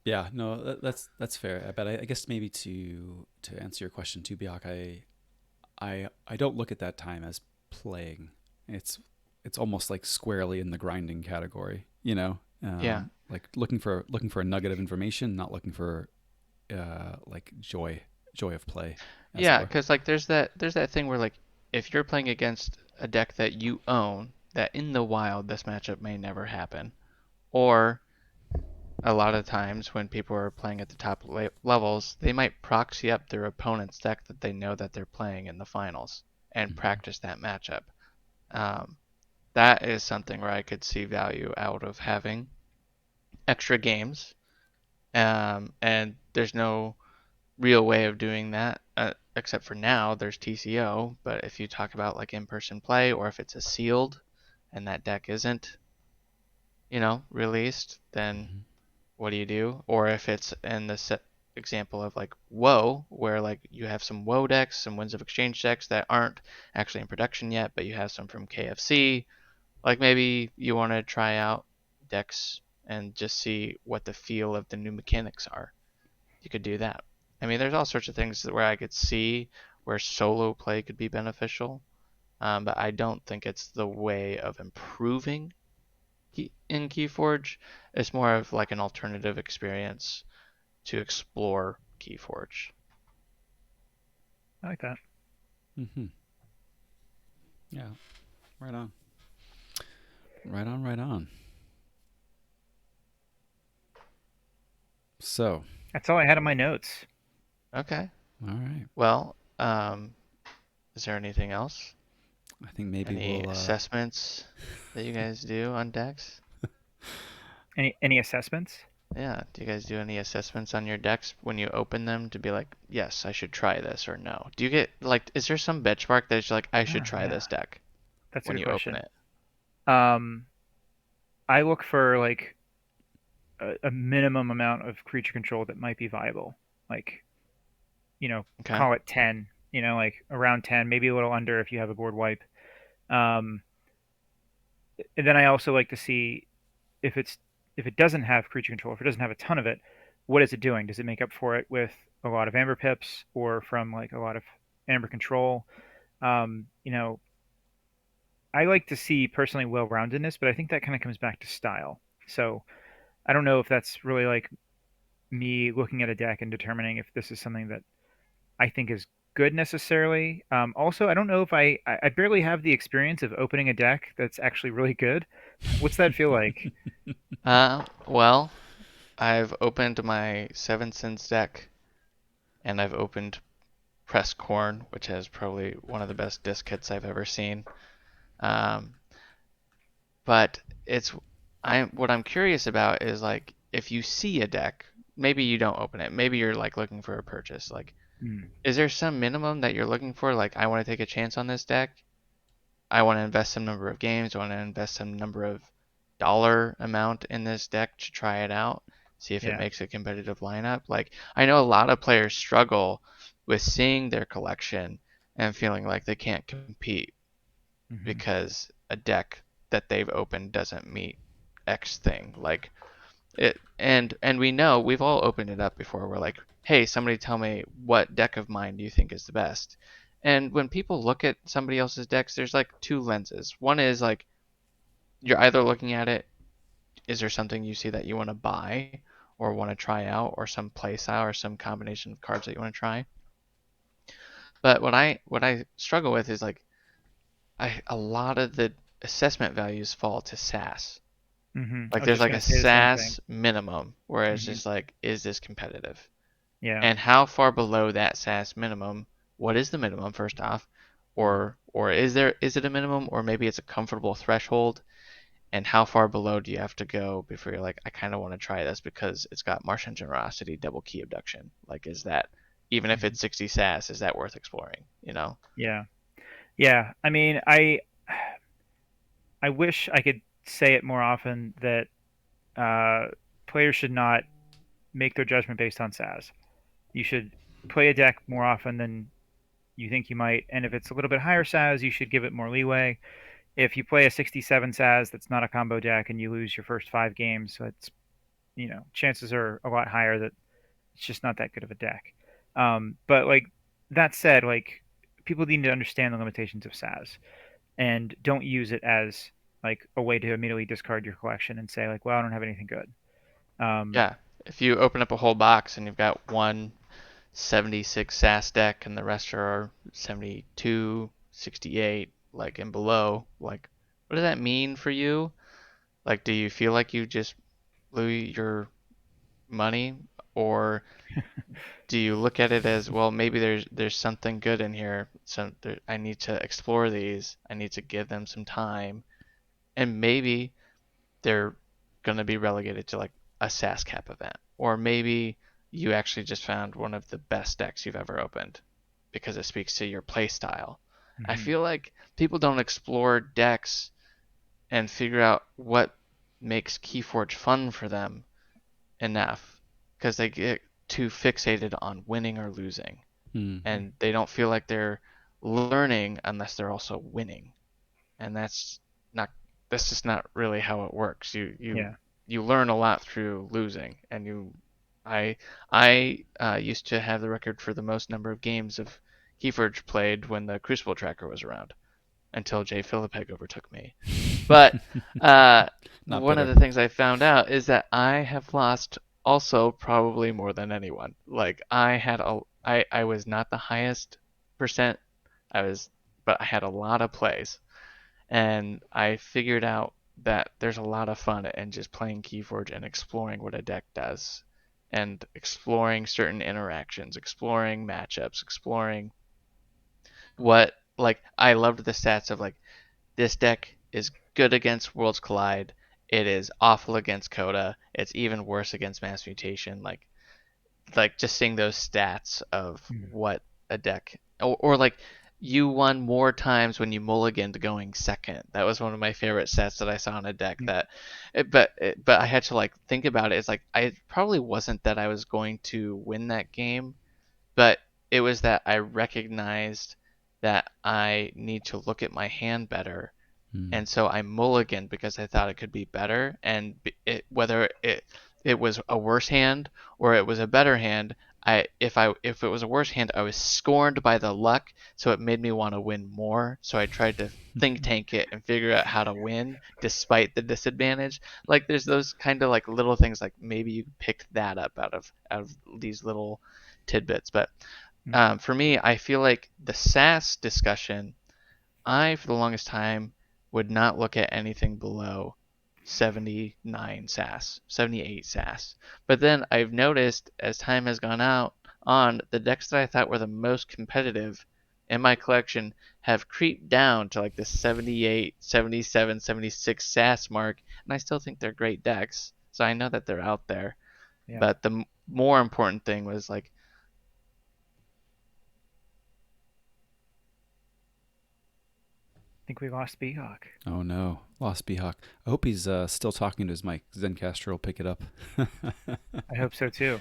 Yeah, no, that's fair. But I guess maybe to answer your question too, Biak, I don't look at that time as playing. It's it's almost like squarely in the grinding category. Yeah. Like looking for a nugget of information, not looking for like joy of play, as it Yeah, were. because like there's that thing where like if you're playing against a deck that you own, that in the wild this matchup may never happen. Or a lot of times when people are playing at the top levels, they might proxy up their opponent's deck that they know that they're playing in the finals and Hmm. practice that matchup. Um, that is something where I could see value out of having extra games. And there's no real way of doing that, except for now there's TCO. But if you talk about like in-person play, or if it's a sealed and that deck isn't, released, then Hmm. what do you do? Or if it's in the example of like Woe, where like you have some Woe decks, some Winds of Exchange decks that aren't actually in production yet, but you have some from KFC. Like maybe you want to try out decks and just see what the feel of the new mechanics are. You could do that. I mean, there's all sorts of things where I could see where solo play could be beneficial, but I don't think it's the way of improving in Keyforge. It's more of like an alternative experience to explore Keyforge. I like that. Hmm. Yeah, right on, right on, right on. So, That's all I had in my notes. Okay. all right. Well, is there anything else? I think maybe Any we'll. assessments that you guys do on decks? Any assessments? Yeah. Do you guys do any assessments on your decks when you open them to be like, yes, I should try this, or no? Do you get like, is there some benchmark that is like, I should Oh, try yeah, this deck that's a when good you open question. it? Um, I look for like a minimum amount of creature control that might be viable. Like, Okay. call it 10, like around 10, maybe a little under if you have a board wipe. Um, and then I also like to see if it's if it doesn't have creature control, if it doesn't have a ton of it, what is it doing? Does it make up for it with a lot of amber pips or from like a lot of amber control? Um, you know, I like to see personally well-roundedness, but I think that kind of comes back to style. So I don't know if that's really like me looking at a deck and determining if this is something that I think is good necessarily. Also, I don't know if I barely have the experience of opening a deck that's actually really good. What's that feel like? Well, I've opened my Seven Sins deck, and I've opened Press Corn, which has probably one of the best disc hits I've ever seen. Um, but it's what I'm curious about is like if you see a deck, maybe you don't open it. Maybe you're like looking for a purchase. Like, Hmm. is there some minimum that you're looking for? Like, I want to take a chance on this deck. I want to invest some number of games. I want to invest some number of dollar amount in this deck to try it out, see if it Yeah. makes a competitive lineup. Like, I know a lot of players struggle with seeing their collection and feeling like they can't compete Hmm. because a deck that they've opened doesn't meet X thing. Like and we know we've all opened it up before. We're like, hey, somebody tell me what deck of mine do you think is the best? And when people look at somebody else's decks, there's like two lenses. One is like you're either looking at it, is there something you see that you want to buy or want to try out, or some play style or some combination of cards that you want to try? But what I struggle with is like a lot of the assessment values fall to SAS. I Like was there's just like gonna a say the same thing. SAS minimum where it's Hmm. just like, is this competitive? Yeah. And how far below that SAS minimum, what is the minimum first off? Or is it a minimum, or maybe it's a comfortable threshold? And how far below do you have to go before you're like, I kind of want to try this because it's got Martian Generosity, double key abduction. Like, is that, even if Hmm. it's 60 SAS, is that worth exploring? Yeah. Yeah. I mean, I wish I could say it more often that uh, players should not make their judgment based on SAS. You should play a deck more often than you think you might, and if it's a little bit higher SAS, you should give it more leeway. If you play a 67 SAS that's not a combo deck and you lose your first 5 games, so it's chances are a lot higher that it's just not that good of a deck. But like that said, like people need to understand the limitations of SAS and don't use it as like a way to immediately discard your collection and say like, well, I don't have anything good. Um, Yeah. If you open up a whole box and you've got one 76 SAS deck and the rest are 72, 68, like and below, like what does that mean for you? Like, do you feel like you just blew your money, or do you look at it as, well, maybe there's something good in here, so I need to explore these, I need to give them some time, and maybe they're going to be relegated to like a SAS cap event, or maybe you actually just found one of the best decks you've ever opened because it speaks to your play style. I mhm. feel like people don't explore decks and figure out what makes Keyforge fun for them enough because they get too fixated on winning or losing, Mm-hmm. and they don't feel like they're learning unless they're also winning, and not that's just not really how it works. Yeah. You learn a lot through losing, and I I used to have the record for the most number of games of Keyforge played when the Crucible tracker was around until Jay Philippeg overtook me. But Not one of better. the things I found out is that I have lost also probably more than anyone. Like I was not the highest percent. I was, but I had a lot of plays, and I figured out that there's a lot of fun in just playing Keyforge and exploring what a deck does, and exploring certain interactions, exploring matchups, exploring what, like, I loved the stats of like, this deck is good against Worlds Collide. It is awful against Coda. It's even worse against Mass Mutation. Like just seeing those stats of Mhm. what a deck, or like you won more times when you mulliganed going second. That was one of my favorite stats that I saw on a deck. Yeah. That, but I had to like think about it. It's like I probably wasn't that I was going to win that game, but it was that I recognized that I need to look at my hand better, Mm. and so I mulliganed because I thought it could be better. And whether it was a worse hand or it was a better hand, if it was a worse hand, I was scorned by the luck, so it made me want to win more. So I tried to think tank it and figure out how to win despite the disadvantage. Like there's those kind of like little things, like maybe you picked that up out of these little tidbits. But Mhm. for me, I feel like the SAS discussion, I, for the longest time, would not look at anything below 79 SAS, 78 SAS. But then I've noticed as time has gone on, the decks that I thought were the most competitive in my collection have creeped down to like the 78, 77, 76 SAS mark, and I still think they're great decks. So I know that they're out there. Yeah. But the more important thing was like, I think we lost Beaker. Oh no, lost Beehawk. I hope he's still talking to his mic. Zencaster will pick it up. I hope so too.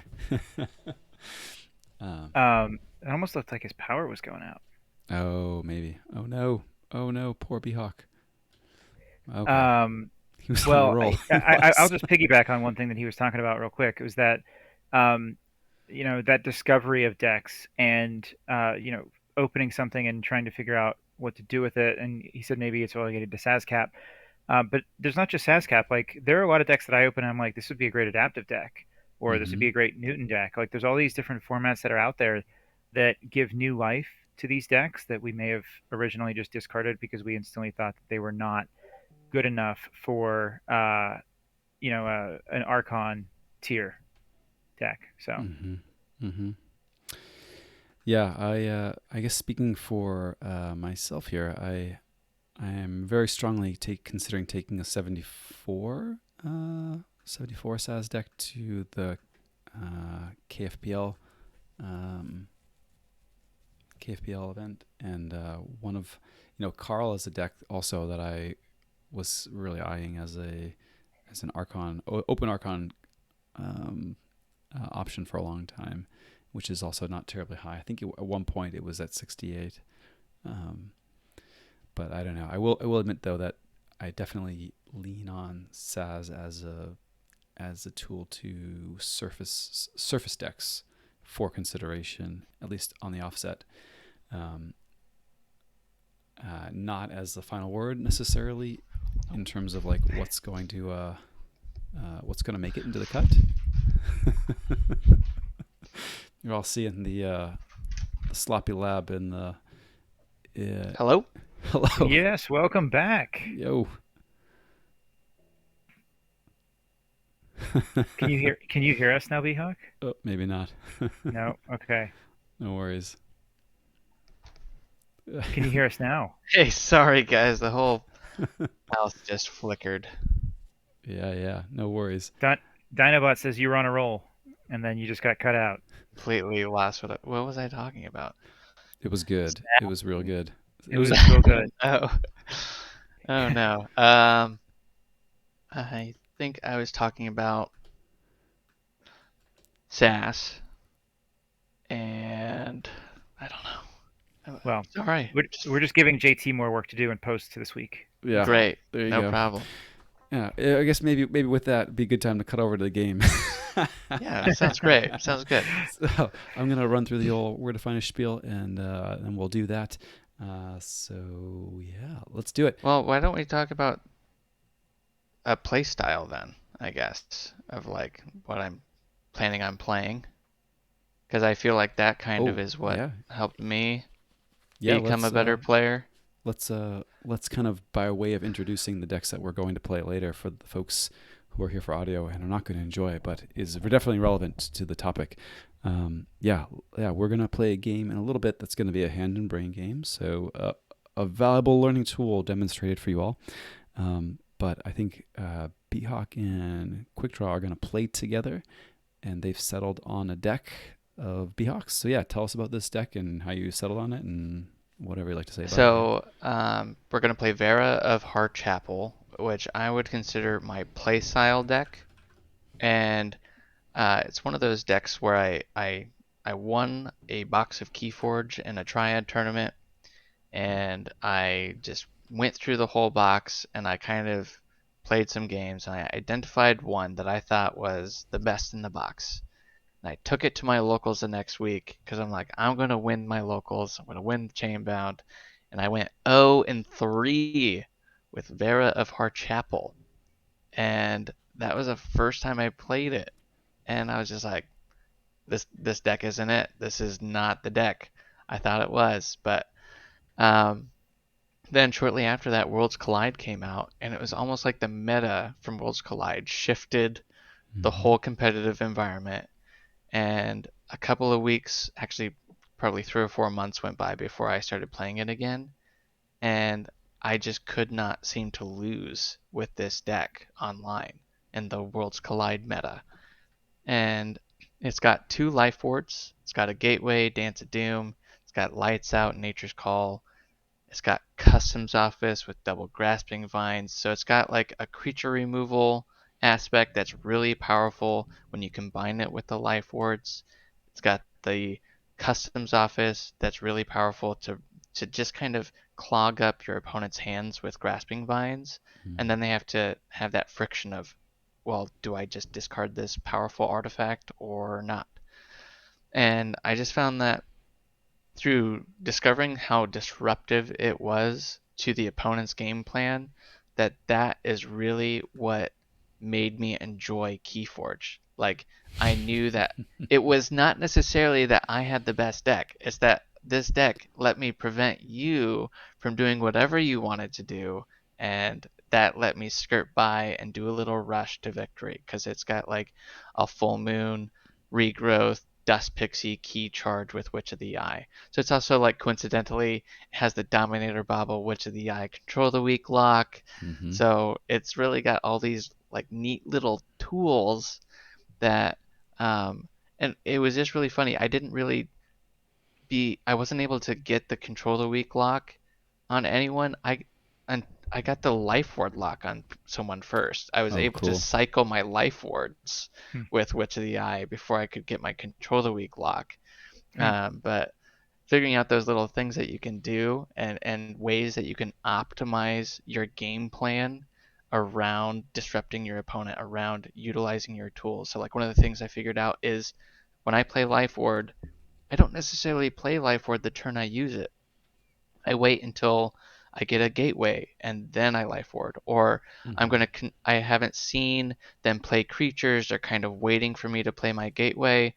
um, It almost looked like his power was going out. oh, maybe. Oh no. Oh no, poor Beehawk. Okay. Um, He was on a well, roll. He I'll was. just piggyback on one thing that he was talking about real quick. It was that, um, that discovery of decks and, opening something and trying to figure out what to do with it. And he said maybe it's relegated to SASCAP. But there's not just SASCAP. Like there are a lot of decks that I open and I'm like, this would be a great adaptive deck, or this would Mm-hmm. be a great Newton deck. Like there's all these different formats that are out there that give new life to these decks that we may have originally just discarded because we instantly thought that they were not good enough for an Archon tier deck. So Mm-hmm. Mm-hmm. Yeah, I guess speaking for myself here, I am very strongly considering taking a 74 SAS deck to the KFPL um, KFPL event, and one of Carl is a deck also that I was really eyeing as an open Archon um, option for a long time, which is also not terribly high. I think at one point it was at 68. Um, but I don't know. I will admit though that I definitely lean on SAS as a tool to surface decks for consideration, at least on the offset. Um, Not as the final word necessarily in terms of like what's going to make it into the cut. You're all seeing the sloppy lab in the Hello? hello. yes, welcome back. Yo. Can you hear us now, Behawk? Oh, maybe not. No. Okay. No worries. Can you hear us now? Hey, sorry guys, the whole mouse just flickered. Yeah. No worries. Dinobot says you were on a roll, and then you just got cut out. Completely lost what was I talking about? It was good. It was real good. It It was. was real good. Oh, oh no. I think I was talking about SAS, and I don't know. Well, It's all right. we're just giving JT more work to do in post this week. Yeah. That's all. Great. There you No go. problem. Yeah. I guess maybe with that, it'd be a good time to cut over to the game. Yeah, sounds great. Sounds good. So I'm gonna run through the old where to find a spiel, and we'll do that. So yeah, let's do it. Well, why don't we talk about a play style then, I guess, of like what I'm planning on playing. Because I feel like that kind of Oh is what yeah, helped me yeah. become a better player. Let's kind of by way of introducing the decks that we're going to play later for the folks who are here for audio and are not going to enjoy, but is definitely relevant to the topic. Yeah, we're gonna play a game in a little bit that's going to be a hand and brain game. So a valuable learning tool demonstrated for you all. But I think Beathawk and Quickdraw are going to play together, and they've settled on a deck of Beahawks. So yeah, tell us about this deck and how you settled on it and whatever you like to say about it. So we're going to play Vera of Harchapel, which I would consider my play style deck. And it's one of those decks where I won a box of Keyforge in a Triad tournament, and I just went through the whole box and I kind of played some games and I identified one that I thought was the best in the box. And I took it to my locals the next week because I'm like, I'm going to win my locals. I'm going to win Chainbound. And I went 0-3 with Vera of Harchapel. And that was the first time I played it. And I was just like, this deck isn't it. This is not the deck I thought it was. But then shortly after that, Worlds Collide came out, and it was almost like the meta from Worlds Collide shifted the whole competitive environment. And a couple of weeks, actually probably 3 or 4 months went by before I started playing it again. And I just could not seem to lose with this deck online in the Worlds Collide meta. And it's got 2 life wards. It's got a Gateway, Dance of Doom. It's got Lights Out, Nature's Call. It's got Customs Office with double Grasping Vines. So it's got like a creature removal aspect that's really powerful when you combine it with the life wards. It's got the Customs Office that's really powerful to to just kind of clog up your opponent's hands with grasping vines, and then they have to have that friction of, well, do I just discard this powerful artifact or not? And I just found that through discovering how disruptive it was to the opponent's game plan, that is really what made me enjoy Keyforge. Like, I knew that it was not necessarily that I had the best deck, it's that this deck let me prevent you from doing whatever you wanted to do, and that let me skirt by and do a little rush to victory because it's got like a full moon, regrowth, dust pixie, key charge with Witch of the Eye. So it's also like coincidentally it has the Dominator Bauble, Witch of the Eye, Control the Weak lock. Mm-hmm. So it's really got all these like neat little tools that and it was just really funny. I wasn't able to get the Control the Weak lock on anyone. And I got the Life Ward lock on someone first. I was Oh, able to cool. cycle my Life Wards Hmm. with Witch of the Eye before I could get my Control the Weak lock. Hmm. But figuring out those little things that you can do and ways that you can optimize your game plan around disrupting your opponent, around utilizing your tools. So like one of the things I figured out is when I play Life Ward, I don't necessarily play Life Ward the turn I use it. I wait until I get a gateway and then I life ward. Or Mm-hmm. I haven't seen them play creatures. They're kind of waiting for me to play my gateway.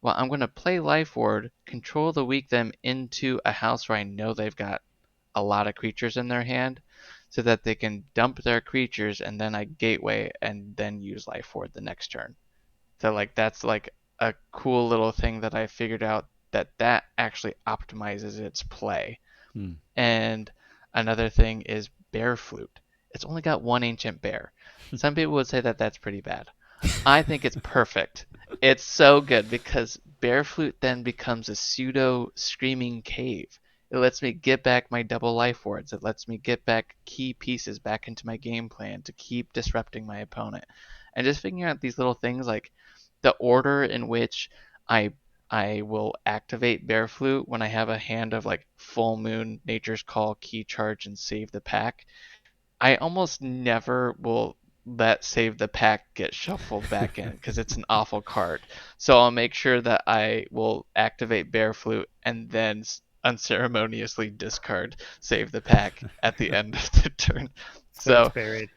Well, I'm gonna play life ward, control the weak them into a house where I know they've got a lot of creatures in their hand, so that they can dump their creatures and then I gateway and then use life ward the next turn. So like that's like a cool little thing that I figured out that actually optimizes its play. Mm. And another thing is bear flute. It's only got one ancient bear. Some people would say that that's pretty bad. I think it's perfect. It's so good because bear flute then becomes a pseudo screaming cave. It lets me get back my double life wards. It lets me get back key pieces back into my game plan to keep disrupting my opponent. And just figuring out these little things like the order in which I I will activate Bear Flute when I have a hand of like Full Moon, Nature's Call, Key Charge, and Save the Pack. I almost never will let Save the Pack get shuffled back in because it's an awful card. So I'll make sure that I will activate Bear Flute and then unceremoniously discard Save the Pack at the end of the turn. So it's So buried.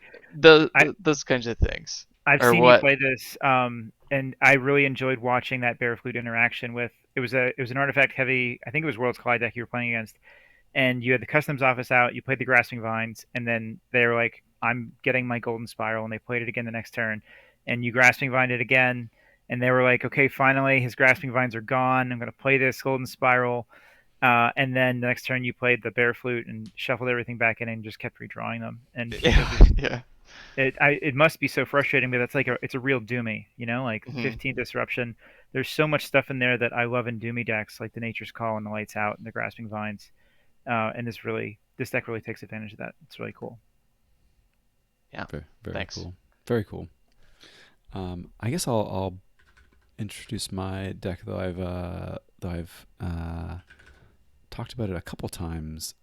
I those kinds of things I've are seen you what. play this, and I really enjoyed watching that Bear Flute interaction with. It was an artifact heavy. I think it was World's Collide deck you were playing against, and you had the customs office out. You played the Grasping Vines, and then they were like, "I'm getting my Golden Spiral," and they played it again the next turn, and you Grasping Vined it again, and they were like, "Okay, finally his Grasping Vines are gone. I'm going to play this Golden Spiral." And then the next turn you played the Bear Flute and shuffled everything back in and just kept redrawing them. And it Yeah, was yeah. it must be so frustrating, but that's like it's a real Doomy, like Hmm. 15 disruption. There's so much stuff in there that I love in Doomy decks, like the Nature's Call and the Lights Out and the Grasping Vines. And this deck really takes advantage of that. It's really cool. Yeah. Very, very Thanks. cool. Very cool. I guess I'll introduce my deck, though I've talked about it a couple times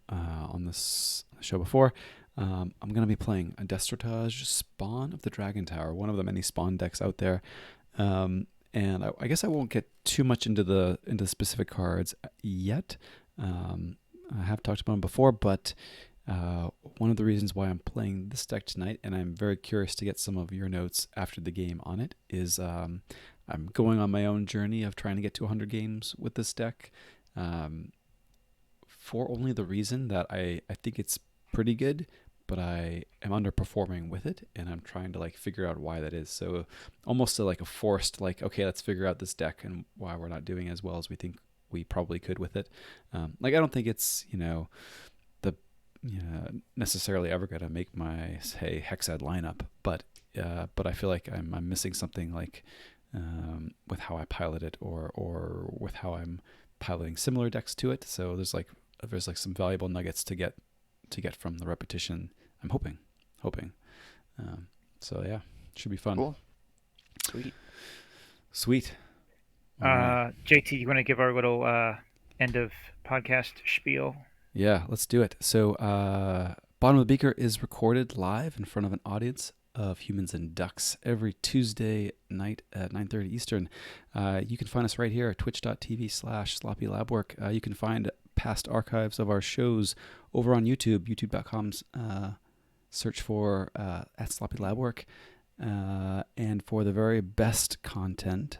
on this show before. I'm going to be playing a Destratage Spawn of the Dragon Tower, one of the many Spawn decks out there. And I guess I won't get too much into the specific cards yet. I have talked about them before, but one of the reasons why I'm playing this deck tonight, and I'm very curious to get some of your notes after the game on it, is I'm going on my own journey of trying to get to 100 games with this deck. For only the reason that I think it's pretty good, but I am underperforming with it, and I'm trying to like figure out why that is. So almost like a forced like, okay, let's figure out this deck and why we're not doing as well as we think we probably could with it. Like I don't think it's the necessarily ever gonna make my say Hexad lineup, but I feel like I'm missing something like with how I pilot it or with how I'm piloting similar decks to it. So there's like some valuable nuggets to get from the repetition. I'm hoping. Um, so yeah, should be fun. Cool. Sweet. Sweet. All right. JT, you want to give our little end of podcast spiel? Yeah, let's do it. So, Bottom of the Beaker is recorded live in front of an audience of humans and ducks every Tuesday night at 9:30 Eastern. You can find us right here at twitch.tv/sloppylabwork. You can find past archives of our shows over on YouTube, youtube.com. Search for at Sloppy Labwork. And for the very best content,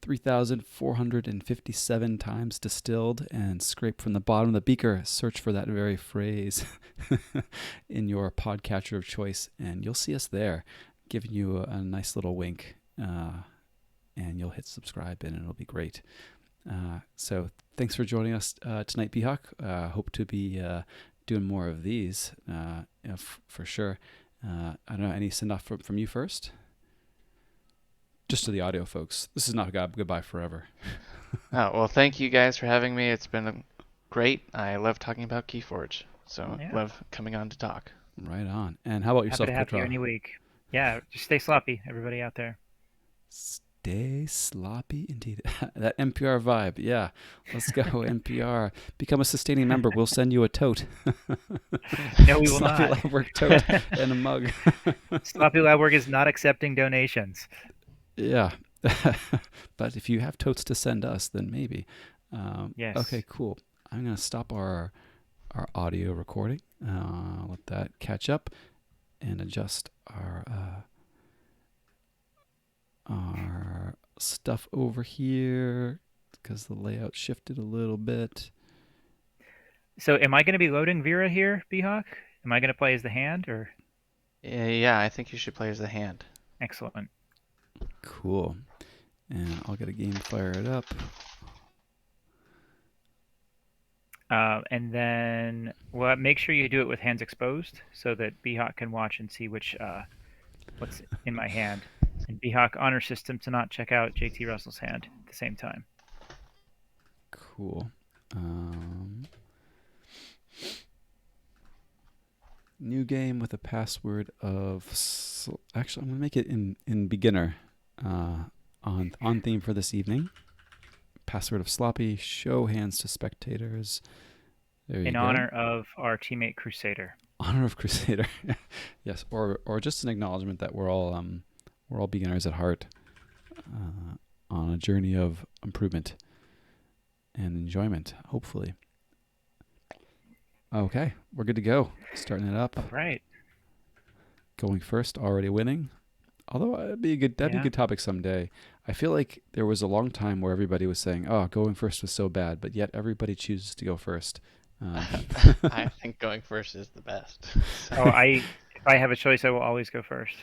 3,457 times distilled and scraped from the bottom of the beaker. Search for that very phrase in your podcatcher of choice, and you'll see us there, giving you a nice little wink. And you'll hit subscribe, and it'll be great. So thanks for joining us tonight, B-Hawk. Hope to be doing more of these for sure. I don't know, any send off from you first? Just to the audio folks, this is not goodbye forever. Oh, well, thank you guys for having me. It's been great. I love talking about Keyforge, so love coming on to talk. Right on. And how about yourself, Happy to have you Petra? any week. Yeah, just stay sloppy, everybody out there. Stay sloppy indeed. That NPR vibe. Yeah. Let's go, NPR. Become a sustaining member. We'll send you a tote. No, we will Sloppy not. Lab Work tote and a mug. Sloppy Lab Work is not accepting donations. Yeah. But if you have totes to send us, then maybe. Yes. Okay, cool. I'm going to stop our audio recording. Let that catch up and adjust our stuff over here because the layout shifted a little bit. So am I going to be loading Vera here, B-Hawk? Am I going to play as the hand or? Yeah, I think you should play as the hand. Excellent. Cool. And I'll get a game fired up. And then make sure you do it with hands exposed so that B-Hawk can watch and see what's in my hand. And B-Hawk honor system to not check out JT Russell's hand at the same time. Cool. New game with a password of... Actually, I'm going to make it in beginner on theme for this evening. Password of sloppy, show hands to spectators. There you in go. honor of our teammate Crusader. Honor of Crusader. Yes, or just an acknowledgement that we're all beginners at heart on a journey of improvement and enjoyment, hopefully. Okay, we're good to go. Starting it up. All right. Going first, already winning. Although that'd be a good topic someday. I feel like there was a long time where everybody was saying, "Oh, going first was so bad," but yet everybody chooses to go first. I think going first is the best. So. If I have a choice, I will always go first.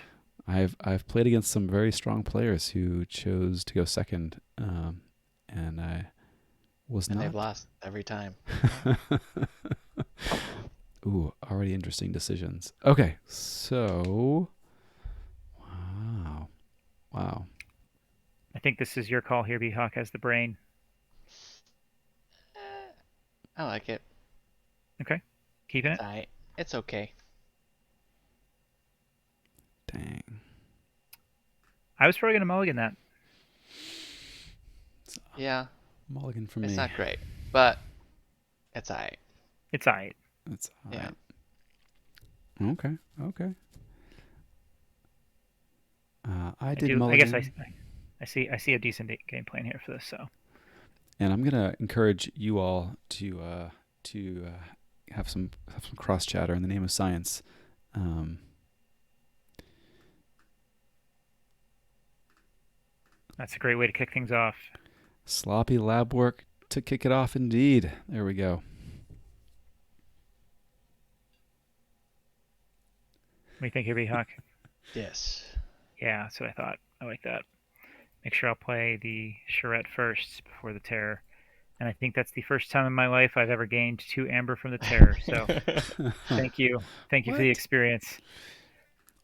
I've played against some very strong players who chose to go second, and I was not. And they've lost every time. Ooh, already interesting decisions. Okay, so wow. I think this is your call here, B-Hawk, as the brain. I like it. Okay, keeping it. It's okay. Dang. I was probably gonna mulligan that. Yeah. Mulligan for me. It's not great, but it's alright. It's alright. It's all Yeah. right. Okay. I did I mulligan. guess I see a decent game plan here for this. So. And I'm gonna encourage you all to have some cross chatter in the name of science. That's a great way to kick things off. Sloppy lab work to kick it off, indeed. There we go. What do you think here, B-Hawk? Yes. Yeah, that's what I thought. I like that. Make sure I'll play the charrette first before the terror. And I think that's the first time in my life I've ever gained 2 amber from the terror. So thank you. Thank you for the experience.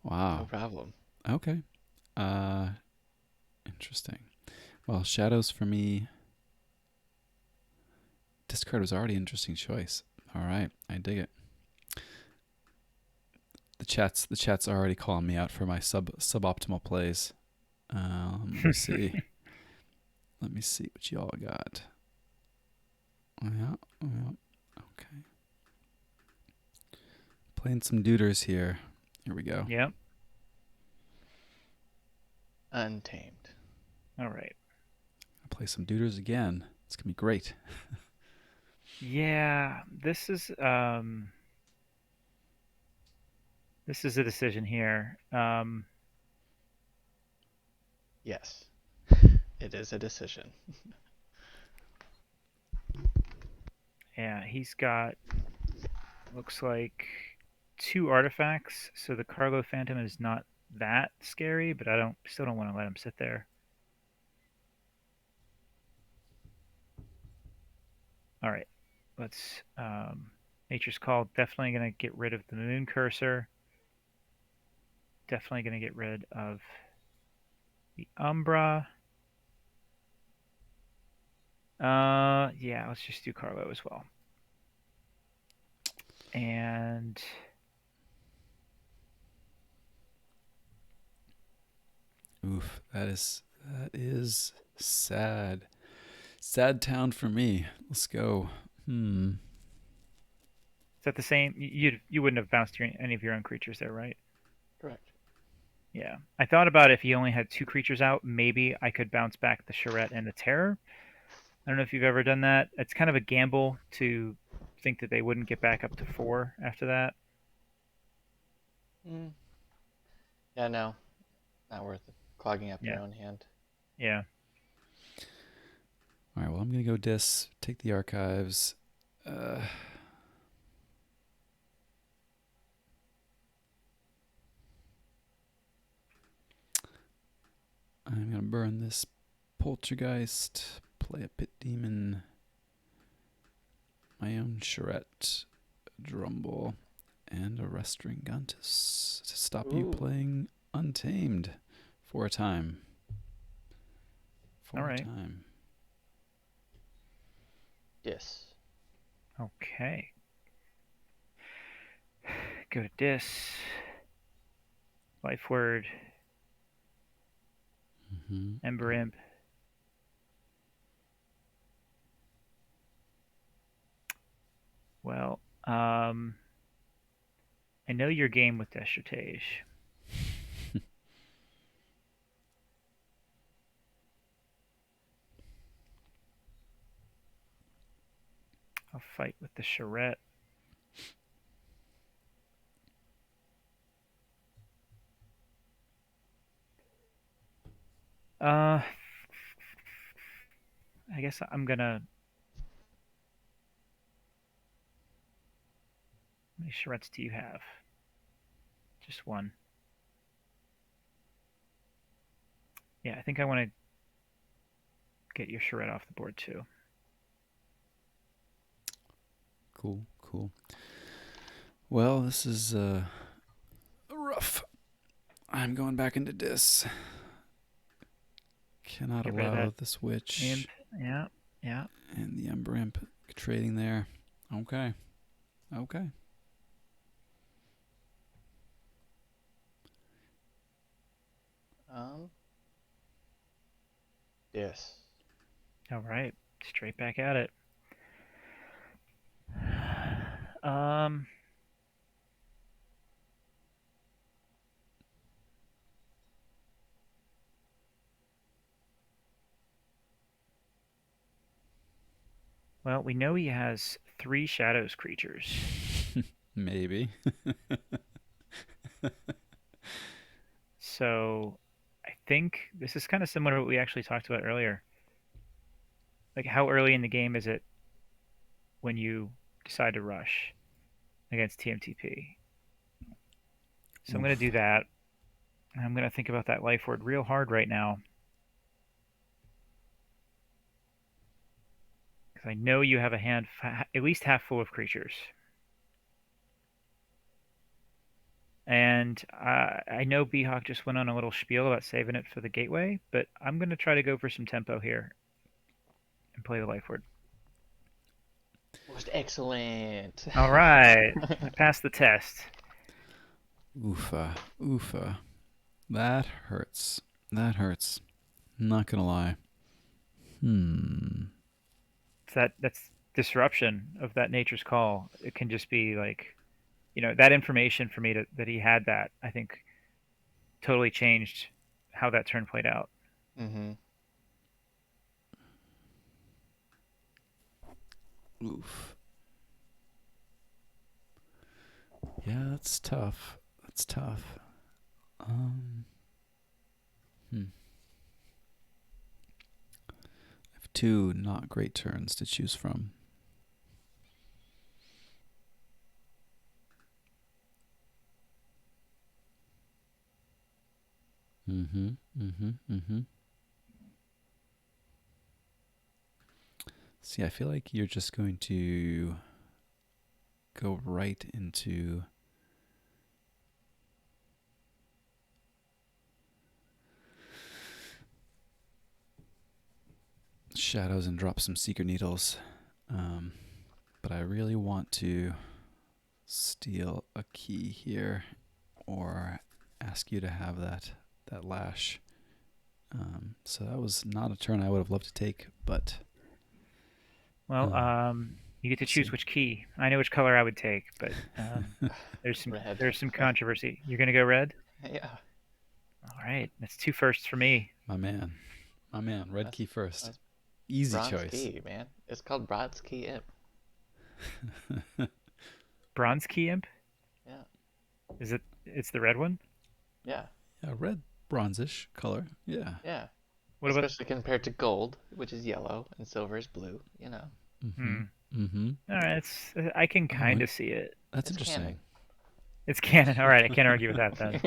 Wow. No problem. Okay. Interesting. Well, shadows for me. Discard was already an interesting choice. All right, I dig it. The chat's already calling me out for my suboptimal plays. Let me see. Let me see what y'all got. Yeah. Yeah. Okay. Playing some duders here. Here we go. Yep. Untamed. All right. I'll play some duders again. It's gonna be great. Yeah, this is a decision here. Yes, it is a decision. Yeah, he's got looks like two artifacts, so the Cargo Phantom is not that scary, but I don't still don't want to let him sit there. All right, let's Nature's Call. Definitely gonna get rid of the Moon Cursor. Definitely gonna get rid of the Umbra. Yeah, let's just do Carlo as well. And Oof. That is sad. Sad town for me. Let's go. Hmm. is that the same? You wouldn't have bounced any of your own creatures there, right? Correct. Yeah. I thought about if you only had two creatures out, maybe I could bounce back the Charette and the Terror. I don't know if you've ever done that. It's kind of a gamble to think that they wouldn't get back up to four after that. Mm. Yeah, no, not worth it. Clogging up your Yeah. own hand. Yeah. All right. Well, I'm gonna go take the archives. Uh, I'm gonna burn this poltergeist. Play a pit demon. My own charrette, a drumble, and a restringantus to stop you Ooh. playing Untamed for a time. All right. Yes. Okay. Go to Dis. Life Word. Mm-hmm. Ember Imp. Well, I know your game with Destratage. I'll fight with the Charette. I guess I'm gonna. How many Charettes do you have? Just one. Yeah, I think I want to get your Charette off the board too. Cool. Well, this is rough. I'm going back into Dis. Cannot Get rid of allow that the switch Imp. Yeah, yeah. and the Ember Imp trading there. Okay. Um. Yes. All right, straight back at it. Um, well, we know he has three Shadows creatures. Maybe. So I think this is kind of similar to what we actually talked about earlier. Like, how early in the game is it when you decide to rush against TMTP? So I'm going to do Oof. that. I'm going to think about that life word real hard right now. Because I know you have a hand at least half full of creatures. And I know Beehawk just went on a little spiel about saving it for the gateway, but I'm going to try to go for some tempo here and play the life word. Most excellent. All right. I passed the test. Oofa. That hurts. Not gonna lie. That's disruption of that nature's call, it can just be like, that information for me that he had that, I think totally changed how that turn played out. Mm-hmm. Oof. Yeah, that's tough. That's tough. Um, hmm. I have two not great turns to choose from. Mm-hmm. Mm-hmm. Mm-hmm. See, I feel like you're just going to go right into shadows and drop some secret needles. Um, but I really want to steal a key here or ask you to have that lash. So that was not a turn I would have loved to take, but Well, you get to we'll choose see. which key. I know which color I would take, but there's some Red. there's some controversy. You're gonna go red? Yeah. All right, that's two firsts for me. My man. My man. Red That's key first. that's Easy bronze choice. key, man. It's called bronze key imp. Bronze key imp? Yeah. Is it? It's the red one. Yeah. Yeah, red, bronzish color. Yeah. Yeah. What about? Especially compared to gold, which is yellow, and silver is blue. Mm-hmm. Hmm. Mm-hmm. All right, I can Oh, kind of see it. that's It's canon. interesting. It's canon. All right, I can't argue with that then.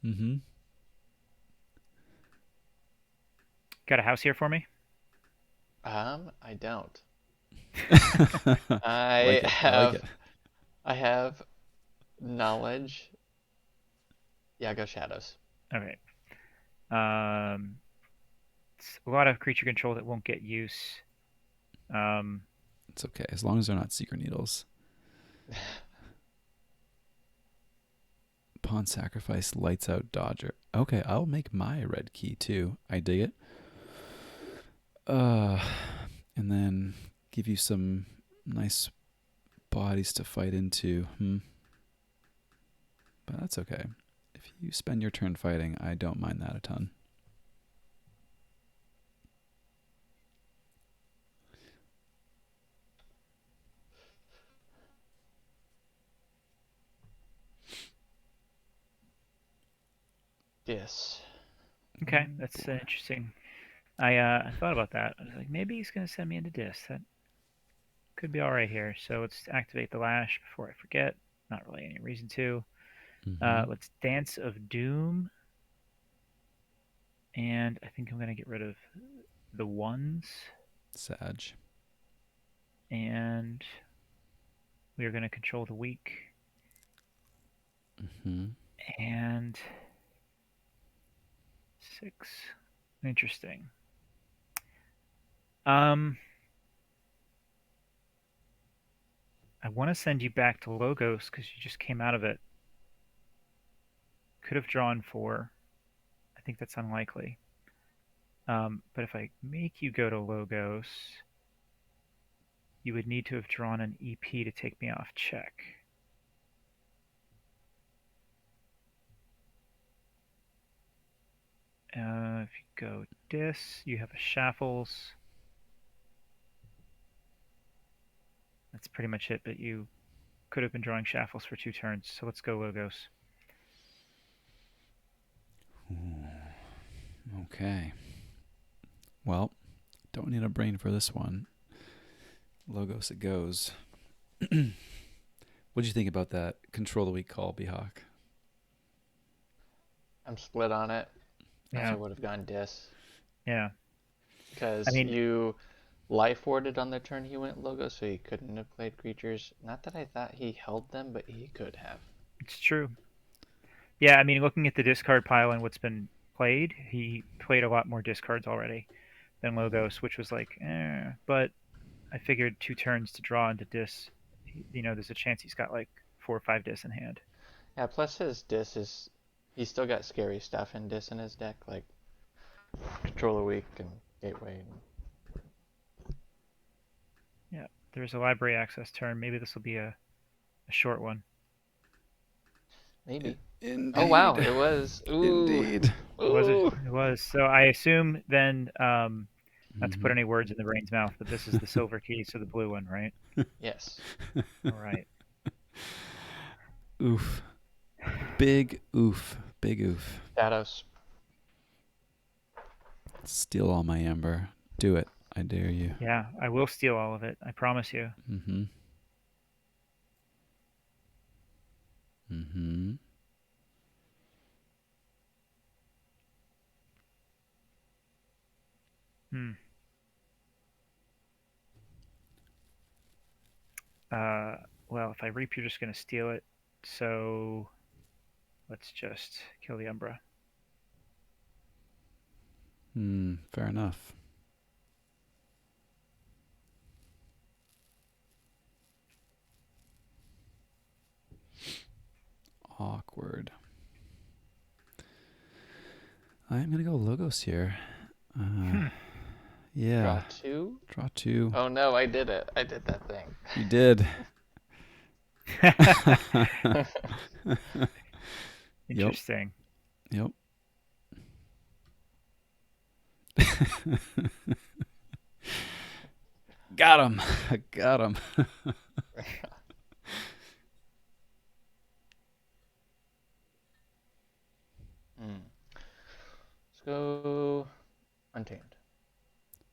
Mm-hmm. Got a house here for me? I don't. I like I it. I like have it. I have knowledge. Yeah, go shadows. All right. Um, it's a lot of creature control that won't get use. Um, It's okay as long as they're not secret needles. Pawn sacrifice lights out dodger. Okay, I'll make my red key too. I dig it. Uh, and then give you some nice bodies to fight into. But that's okay. If you spend your turn fighting, I don't mind that a ton. Yes. okay, that's interesting. I thought about that. I was like, maybe he's gonna send me into dis. That could be all right here. So let's activate the lash before I forget. Not really any reason to. Mm-hmm. Let's Dance of Doom, and I think I'm gonna get rid of the ones, Sag. and we are gonna control the weak, Mm-hmm. and 6. Interesting. Um, I want to send you back to Logos because you just came out of it. Could have drawn 4. I think that's unlikely. But if I make you go to Logos, you would need to have drawn an EP to take me off check. If you go Dis, you have a Shaffles. That's pretty much it, but you could have been drawing Shaffles for 2 turns, so let's go Logos. Okay. Well, don't need a brain for this one. Logos it goes. What do you think about that control the weak call, Behawk? I'm split on it. I Yeah, would have gone dis yeah. I because mean, you life warded on the turn he went logo, so he couldn't have played creatures. Not that I thought he held them, but he could have. it's true. Yeah, I mean, looking at the discard pile and what's been played, he played a lot more discards already than Logos, which was like, But I figured 2 turns to draw into dis, there's a chance he's got like 4 or 5 dis in hand. Yeah, plus his dis is he's still got scary stuff in dis in his deck, like control the weak and gateway. Yeah, there's a library access turn. Maybe this will be a short one. Maybe. Oh wow, Indeed. it was. Ooh, Indeed. Was it? ooh. It was. So I assume then, not to put Mhm. any words in the brain's mouth, but this is the silver key, so the blue one, right? Yes. All right. Oof. Big oof. Big oof. Shadows. Steal all my amber. Do it. I dare you. Yeah, I will steal all of it. I promise you. Mm-hmm. Mm-hmm. Hmm. Well, if I reap, you're just gonna steal it. So let's just kill the Umbra. Fair enough. Awkward. I'm gonna go Logos here. Hmm. Yeah. Draw 2. Draw 2. Oh no, I did it. I did that thing. You did. Yep. Interesting. Yep. Got him. Got him. Hmm. Let's go Untamed.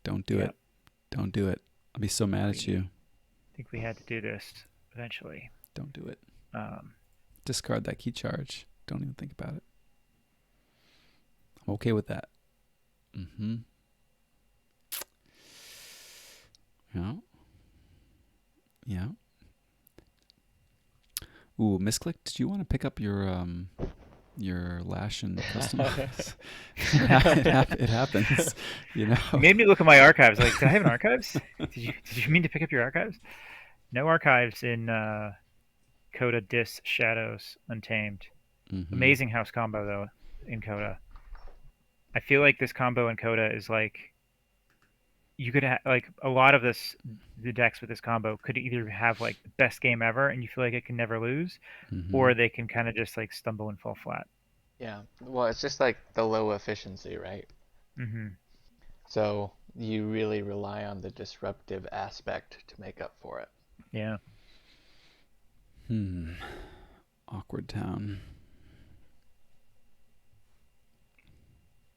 Don't do Yeah, it. Don't do it. I'll be so mad at you. I think we had to do this eventually. Don't do it. Um, Discard that key charge. Don't even think about it. I'm okay with that. Mm-hmm. Yeah. Yeah. Ooh, misclick. Did you want to pick up your lash and customize? It happens. You know. you made me look at my archives. Like, did I have an archives? Did you mean to pick up your archives? No archives in Coda Dis Shadows Untamed. Mm-hmm. Amazing house combo though in Coda. I feel like this combo in Coda is like you could like a lot of the decks with this combo could either have like the best game ever and you feel like it can never lose, Mm-hmm. or they can kind of just like stumble and fall flat. Yeah. Well, it's just like the low efficiency, right? Mm-hmm. So you really rely on the disruptive aspect to make up for it. Yeah. Awkward town.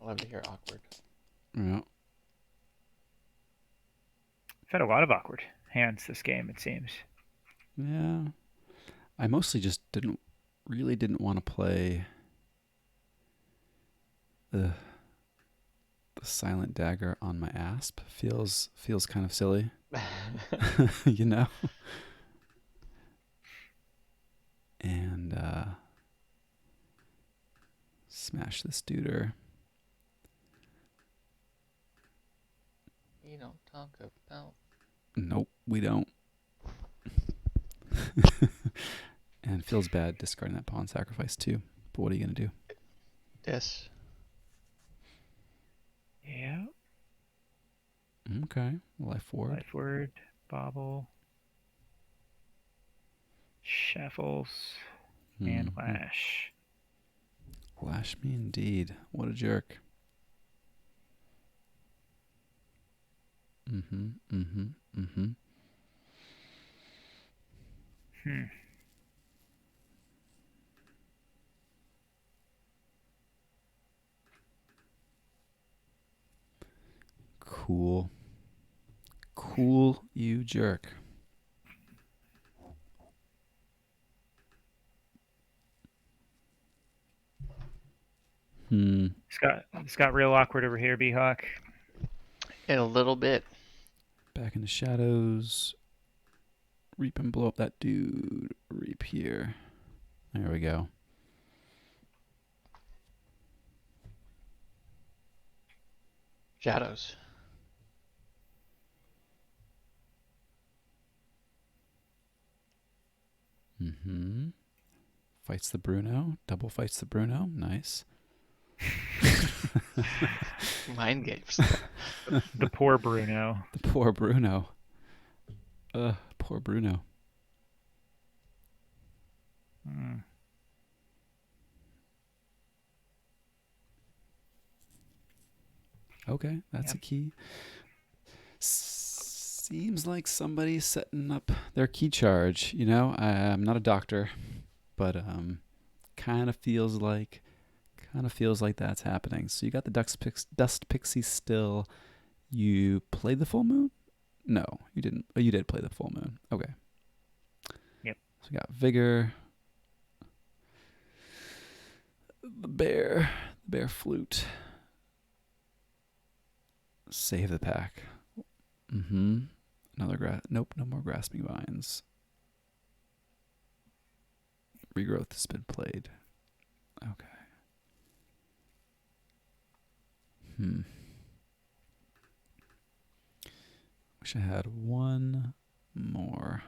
I love to hear awkward. Yeah. I've had a lot of awkward hands this game, it seems. Yeah. I mostly just didn't want to play the silent dagger on my asp. Feels kind of silly. You know? And smash this duder. We don't talk about. Nope, we don't. And feels bad discarding that pawn sacrifice too. But what are you gonna do? Yes. Yeah. Okay. Life forward. Life word, bobble, shuffles, and Mhm. lash. Lash me indeed. What a jerk. Mm-hmm. Mm-hmm. Mm-hmm. Hmm. Cool. Cool, you jerk. It's got real awkward over here, B-Hawk. In a little bit. Back in the shadows. Reap and blow up that dude. Reap here. There we go. Shadows. Mm-hmm. Fights the Bruno. Double fights the Bruno. Nice. Mind games. The poor Bruno. The poor Bruno. Poor Bruno. Hmm. Okay, that's Yep. a key. Seems like somebody's setting up their key charge. I'm not a doctor, but kind of feels like that's happening. So you got the dust pixie still. You played the full moon? No, you didn't. Oh, you did play the full moon. Okay. Yep. So we got vigor, the bear flute. Save the pack. Mm-hmm. Nope, no more grasping vines. Regrowth has been played. Okay. Hmm. Wish I had one more.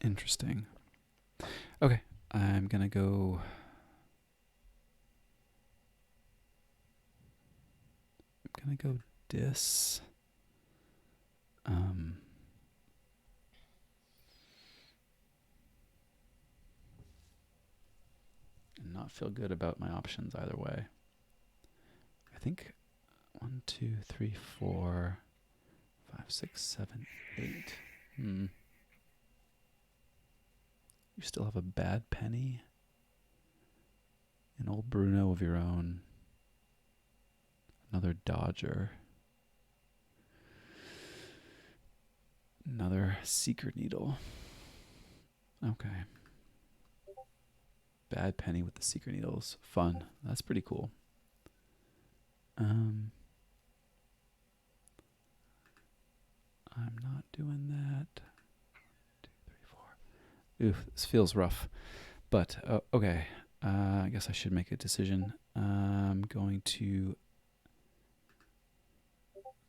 Interesting. Okay, I'm gonna go. I'm gonna go dis. Um. And not feel good about my options either way. I think 1, 2, 3, 4, 5, 6, 7, 8. Hmm. You still have a bad penny. An old Bruno of your own. Another Dodger. Another Secret Needle. Okay. Bad penny with the Secret Needles. Fun. That's pretty cool. I'm not doing that. 2, 3, 4. Oof, this feels rough. But, okay. I guess I should make a decision. I'm going to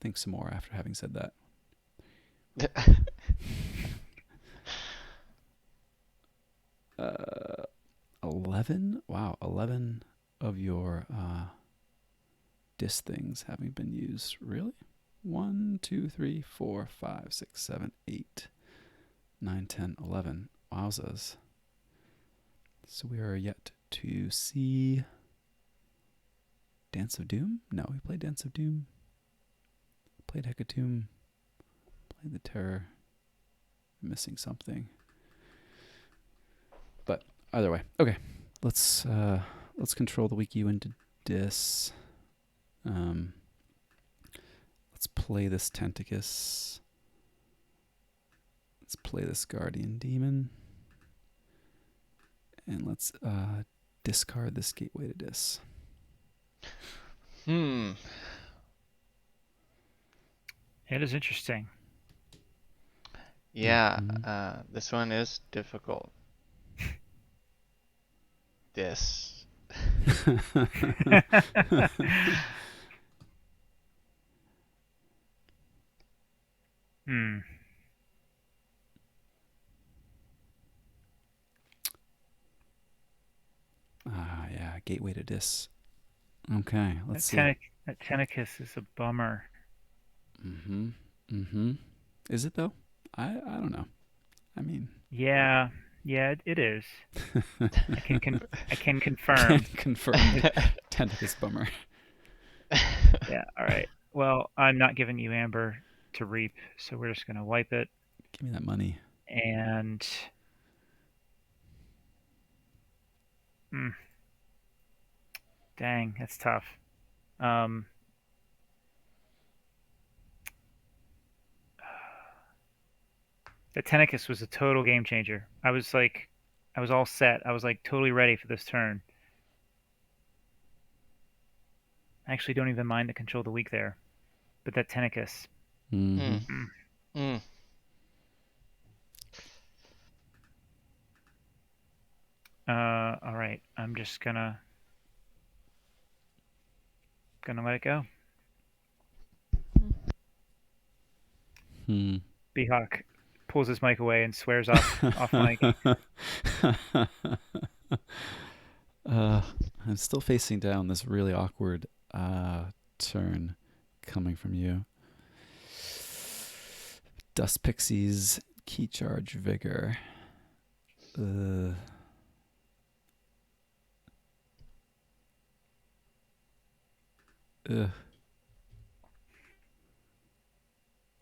think some more after having said that. 11? Wow, 11 of your dis things having been used. Really? 1, 2, 3, 4, 5, 6, 7, 8, 9, 10, 11. Wowzas. So we are yet to see Dance of Doom? No, we played Dance of Doom. Played Hecatomb. Played the Terror. I'm missing something. But either way. Okay. Let's control the wiki into dis. Let's play this Tentacus. Let's play this Guardian Demon. And let's discard this Gateway to Dis. It is interesting. Yeah, Mm-hmm. this one is difficult. This. Hmm. Yeah, Gateway to Dis. Okay, let's see. That Tentacus is a bummer. Mm-hmm. Is it though? I don't know. I mean, Yeah, it is. I can can confirm. confirm Tentacus bummer. Yeah, all right. Well, I'm not giving you Amber to reap, so we're just gonna wipe it. Give me that money. And mm, dang, that's tough. Um, the Tentacus was a total game changer. I was all set. I was like totally ready for this turn. I actually don't even mind the control the weak there, but that Tentacus. Mm-hmm. Mm. Mm. Mm. All right. I'm just gonna let it go. Hmm. Beehawk pulls his mic away and swears off mic. uh, I'm still facing down this really awkward turn coming from you. Dust Pixies, Key Charge, Vigor. Ugh. Ugh.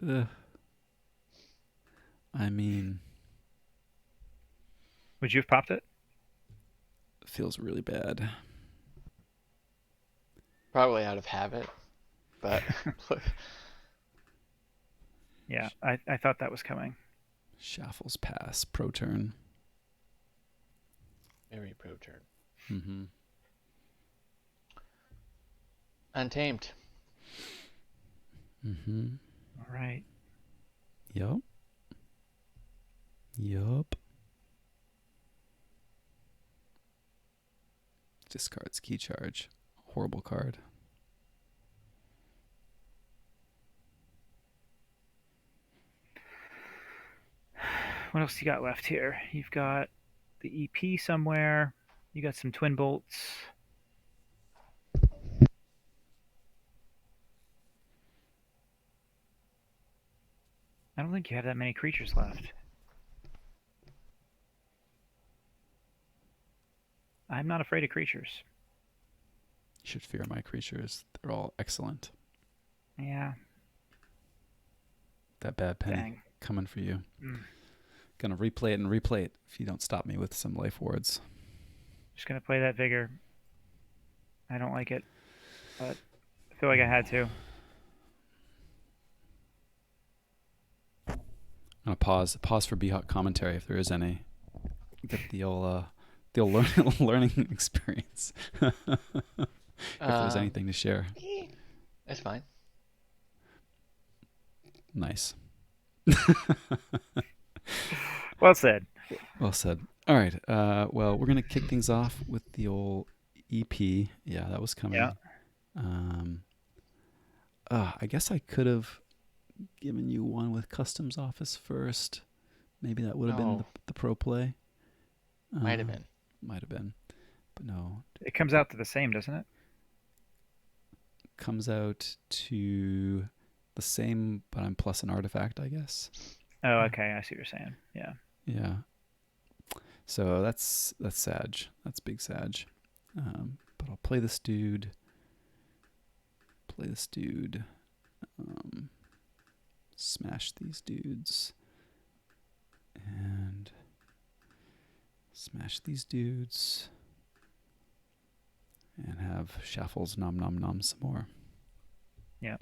Ugh. I mean, Would you have popped it? it feels really bad. Probably out of habit, but Yeah, I thought that was coming. Shuffles pass, pro turn. very pro turn. Mm-hmm. Untamed. Mm-hmm. All right. Yup. Yup. Discards Key Charge. Horrible card. What else you got left here? You've got the EP somewhere. You got some twin bolts. I don't think you have that many creatures left. I'm not afraid of creatures. You should fear my creatures. They're all excellent. Yeah. That bad penny Dang. coming for you. Mm. Gonna replay it and replay it if you don't stop me with some life wards. Just gonna play that vigor. I don't like it, but I feel like I had to. I'm gonna pause for Behawk commentary if there is any. Get the old learning experience. If there's anything to share. It's fine. Nice. Well said. Well said. All right. Well, we're gonna kick things off with the old EP. Yeah, that was coming. Yeah. I guess I could have given you one with Customs Office first. Maybe that would have been the pro play. Might have been. Might have been. But no. It comes out to the same, doesn't it? Comes out to the same, but I'm plus an artifact, I guess. Oh, okay. I see what you're saying. Yeah. Yeah. So that's Sag. That's big Sag. But I'll play this dude. Smash these dudes. And smash these dudes. And have Shuffles nom nom nom some more. Yeah.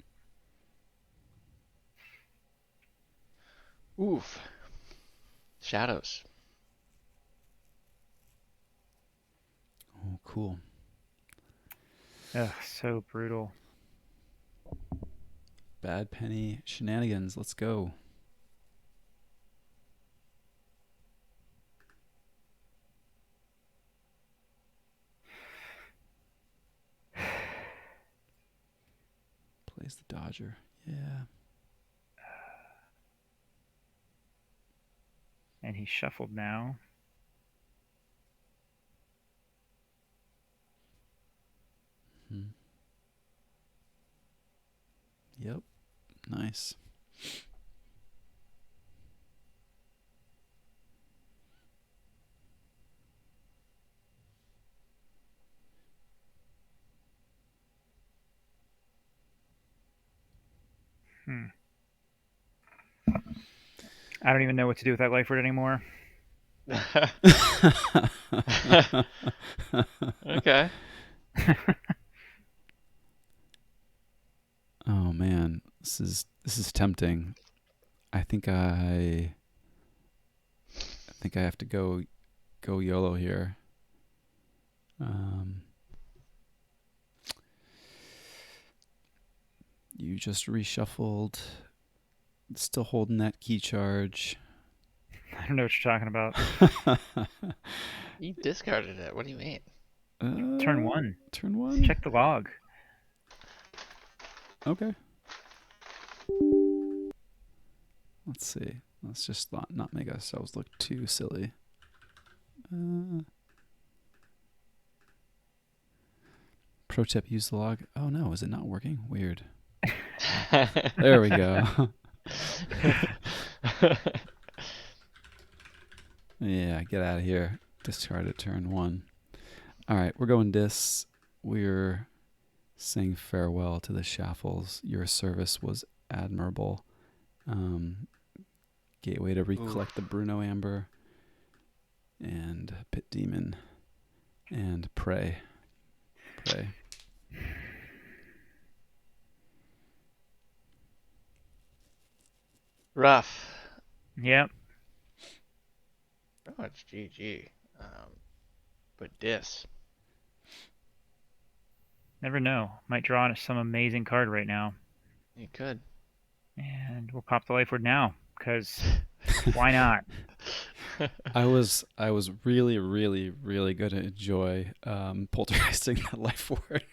Oof. Shadows. Oh, cool. Ugh, so brutal. Bad penny shenanigans. Let's go. Plays the Dodger. Yeah. And he's shuffled now. Hmm. Yep. Nice. I don't even know what to do with that life word anymore. Okay. Oh man, this is tempting. I think I have to go YOLO here. You just reshuffled. Still holding that key charge. I don't know what you're talking about. You discarded it. What do you mean? Turn one. Turn one? Check the log. Okay. Let's see. Let's just not make ourselves look too silly. Pro tip: use the log. Oh no, is it not working? Weird. There we go. Yeah, get out of here. Discard at turn 1. All right, we're going dis. We're saying farewell to the Shaffles. Your service was admirable. Gateway to recollect the Bruno Amber and Pit Demon and Prey. Rough. Yep. Oh, it's GG. But dis. Never know. Might draw on some amazing card right now. You could. And we'll pop the life word now, because why not? I was really, really, really going to enjoy poltergeisting that life word.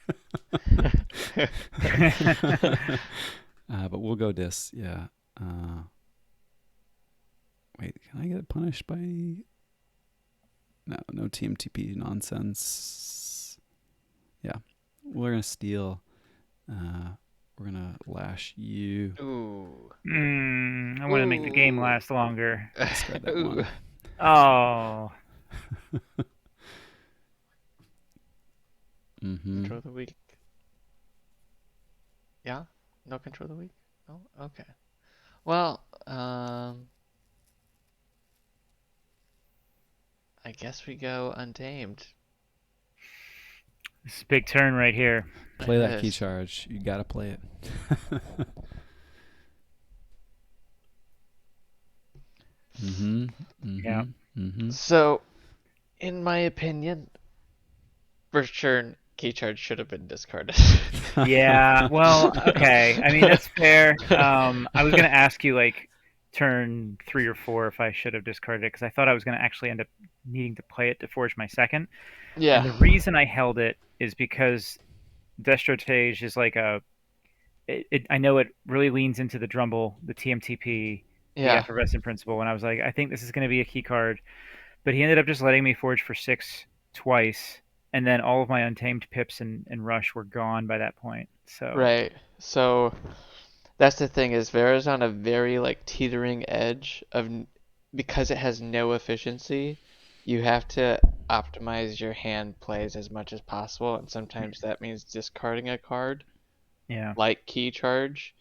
But we'll go dis. Yeah. Wait, can I get punished by... No TMTP nonsense. Yeah. We're going to steal. We're going to lash you. Ooh. I want to make the game last longer. Discard that one. Oh. Control of the week. Yeah? No control of the week? Oh, okay. Well, I guess we go untamed. This is a big turn right here. Play that key charge. You got to play it. Yeah. So, in my opinion, first turn key charge should have been discarded. Yeah, well, okay. I mean, that's fair. I was going to ask you, like, turn 3 or 4 if I should have discarded it, because I thought I was going to actually end up needing to play it to forge my second. Yeah. And the reason I held it is because Destrotage is like I know it really leans into the Drumble, the TMTP, the Effervescent Principle, and I was like, I think this is going to be a key card. But he ended up just letting me forge for 6 twice, and then all of my Untamed Pips and Rush were gone by that point. So Right. So that's the thing, is Vera's on a very like teetering edge of, because it has no efficiency, you have to optimize your hand plays as much as possible, and sometimes that means discarding a card yeah, like key charge,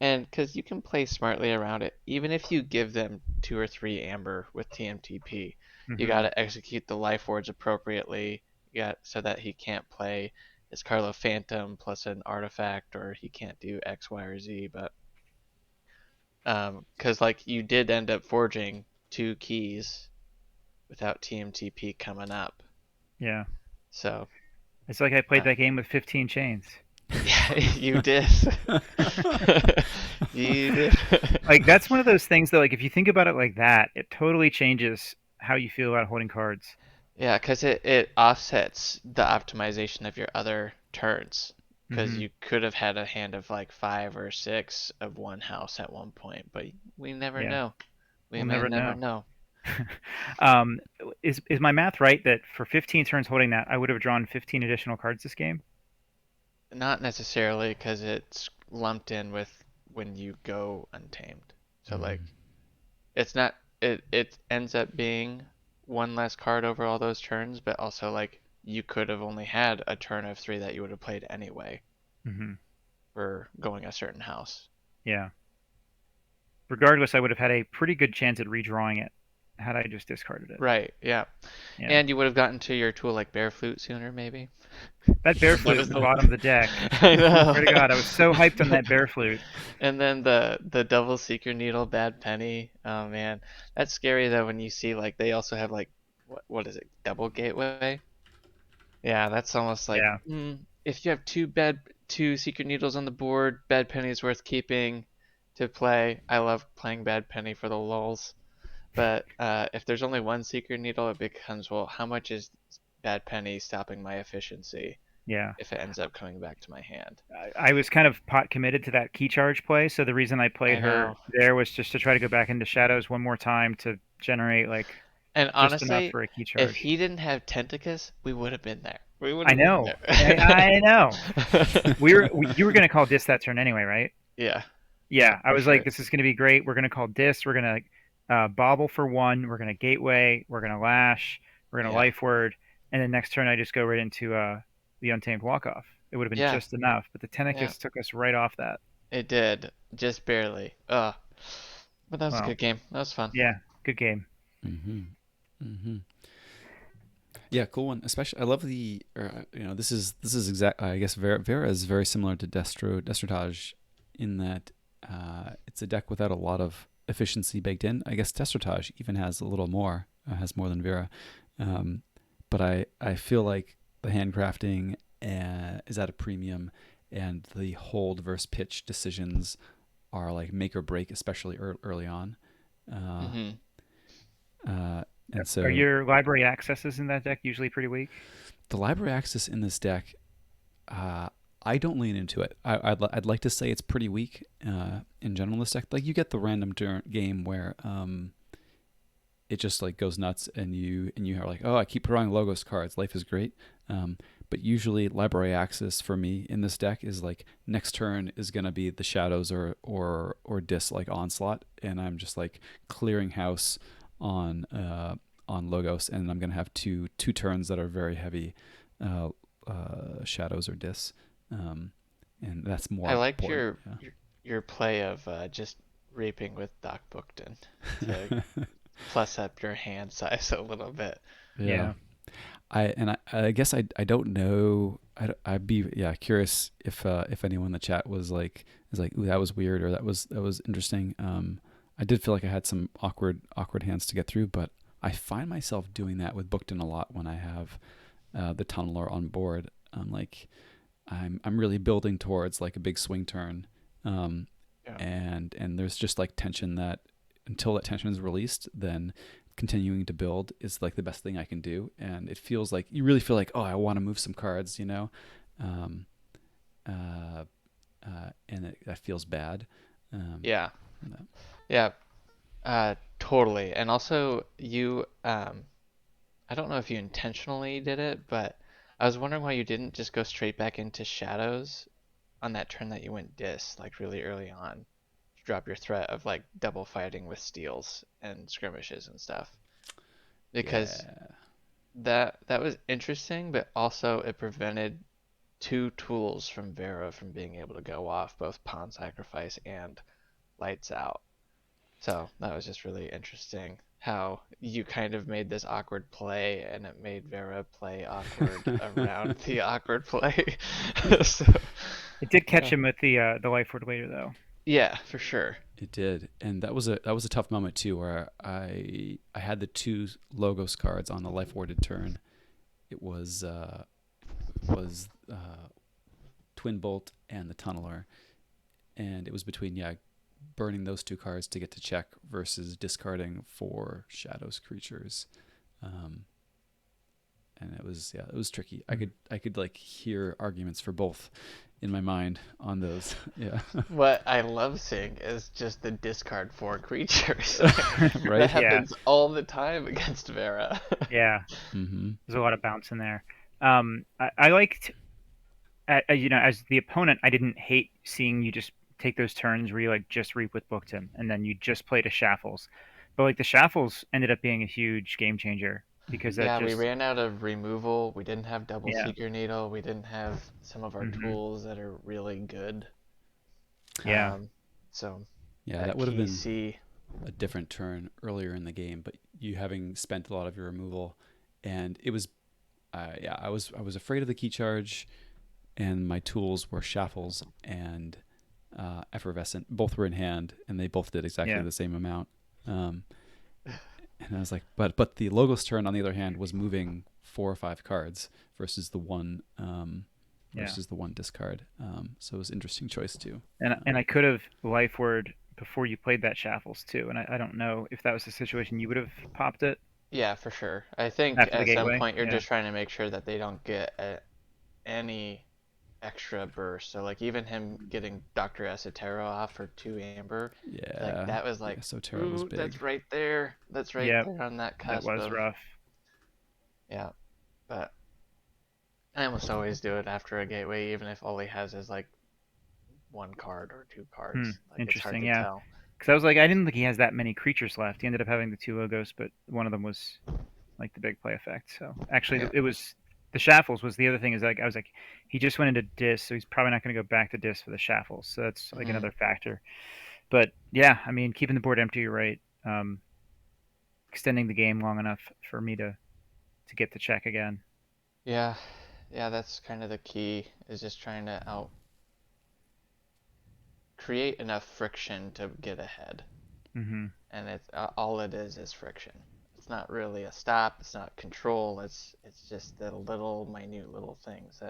and because you can play smartly around it, even if you give them 2 or 3 amber with TMTP, you got to execute the life wards appropriately. You got so that he can't play his Carlo Phantom plus an artifact, or he can't do X, Y, or Z. But because like you did end up forging 2 keys without TMTP coming up. Yeah. So it's like I played that game with 15 chains. Yeah, you did. You did. Like, that's one of those things that, like, if you think about it like that, it totally changes how you feel about holding cards. Yeah, because it offsets the optimization of your other turns. Because you could have had a hand of like 5 or 6 of one house at one point, but we never know. We'll never know. Is my math right that for 15 turns holding that, I would have drawn 15 additional cards this game? Not necessarily, because it's lumped in with when you go untamed. So like, it's not. It ends up being one less card over all those turns, but also like you could have only had a turn of 3 that you would have played anyway for going a certain house. Yeah. Regardless, I would have had a pretty good chance at redrawing it had I just discarded it. Right, yeah. And you would have gotten to your tool like Bear Flute sooner, maybe. That Bear Flute at the bottom of the deck. I know. Swear to God, I was so hyped on that Bear Flute. And then the Double Seeker Needle, Bad Penny. Oh man, that's scary though when you see like they also have like what is it, Double Gateway? Yeah, that's almost like if you have two Secret Needles on the board, Bad Penny is worth keeping to play. I love playing Bad Penny for the lulz. But if there's only one Secret Needle, it becomes, well, how much is Bad Penny stopping my efficiency? Yeah. If it ends up coming back to my hand. I was kind of pot committed to that key charge play, so the reason I played her there was just to try to go back into Shadows one more time to generate like And just enough honestly, for a key if charge. he didn't have Tentacus, we would have been there. We would I have been know. I know. there. You were gonna call Dis that turn anyway, right? Yeah, Yeah, I for was like, sure. this is gonna be great. We're gonna call Dis. We're gonna bobble for one. We're gonna gateway. We're gonna lash. We're gonna Yeah, life word. And then next turn, I just go right into the Untamed Walk Off. It would have been yeah, just enough, but the yeah. Tentacus took us right off that. It did, just barely. But that was a Well, good game. That was fun. yeah, good game. Mm-hmm. Mm-hmm. Yeah, cool one. Especially, I love this is exact. I guess Vera is very similar to Destrotage in that it's a deck without a lot of efficiency baked in. I guess Destrotage even has a little more, has more than Vera, um, but I feel like the handcrafting is at a premium, and the hold versus pitch decisions are like make or break, especially early on. Uh, Hmm. uh, and Are so your library accesses in that deck usually pretty weak? the library access in this deck, uh, I don't lean into it. I'd like to say it's pretty weak in general in this deck. Like you get the random game where it just like goes nuts and you are like, oh, I keep drawing logos cards. Life is great. But usually library access for me in this deck is like next turn is gonna be the shadows or dis like onslaught, and I'm just like clearing house on logos, and I'm gonna have two turns that are very heavy uh, shadows or dis, um, and that's I more liked important. your play of just reaping with Doc Bookton to plus up your hand size a little bit. Yeah. Yeah. I guess I don't know. I'd be curious if anyone in the chat was like is like, ooh, that was weird, or that was interesting. I did feel like I had some awkward hands to get through, but I find myself doing that with Bookton a lot when I have the tunneler on board. Like I'm really building towards like a big swing turn, um, Yeah. and there's just like tension that until that tension is released, then continuing to build is like the best thing I can do. And it feels like you really feel like, oh, I want to move some cards, um, uh, and that feels bad. Um, Yeah. that- Yeah. Totally. And also you I don't know if you intentionally did it, but I was wondering why you didn't just go straight back into shadows on that turn that you went dis, like really early on. To drop your threat of like double fighting with steals and skirmishes and stuff. Because yeah, that was interesting, but also it prevented two tools from Vera from being able to go off, both Pawn Sacrifice and Lights Out. So that was just really interesting how you kind of made this awkward play and it made Vera play awkward around the awkward play. So, It did catch yeah. him with the life word later though. Yeah, for sure. it did, and that was a tough moment too, where I had the two logos cards on the life warded turn. It was Twin Bolt and the Tunneler, and it was between burning those two cards to get to check versus discarding for shadows creatures, um, and it was tricky. I could like hear arguments for both in my mind on those. Yeah. What I love seeing is just the discard for creatures. That Right. Yeah, happens all the time against Vera. yeah. Mm-hmm. There's a lot of bounce in there. I liked, as the opponent, I didn't hate seeing you just take those turns where you like just reap with Bookton and then you just play to Shaffles. But like the Shaffles ended up being a huge game changer because that Yeah, we just, ran out of removal. We didn't have double yeah, seeker needle. We didn't have some of our hmm tools that are really good. yeah, Um, so Yeah, that that would have key been C, a different turn earlier in the game, but you having spent a lot of your removal, and it was, I was afraid of the key charge, and my tools were Shaffles and Effervescent. Both were in hand, and they both did exactly yeah, the same amount. Um, and I was like, but the Logos turn on the other hand was moving 4 or 5 cards versus the one yeah. discard. So it was an interesting choice too. And I could have life word before you played that Shaffles too. And I don't know if that was the situation you would have popped it yeah, for sure. I think after the at some gateway. point you're Yeah, just trying to make sure that they don't get any extra burst. So like even him getting Dr. Esoterra off for 2 amber, like Yeah. that was Yeah, like, Sotero was ooh, big. that's right there. That's right Yep, there on that that cusp was of, rough. yeah. But I almost always do it after a gateway, even if all he has is like 1 card or 2 cards. Like it's hard Interesting. to Yeah, tell. because I was like, I didn't think he has that many creatures left. He ended up having the 2 logos, but one of them was like the big play effect. So actually, Yeah. it was the Shaffles was the other thing. Is like I was like, he just went into Dis, so he's probably not going to go back to Dis for the Shaffles. So that's like Hmm. another factor. But yeah, I mean, keeping the board empty, you're right. Extending the game long enough for me to get the check again. Yeah. Yeah, that's kind of the key, is just trying to out create enough friction to get ahead. Hmm. And it's all it is friction. It's not really a stop. It's not control. It's just the little minute little things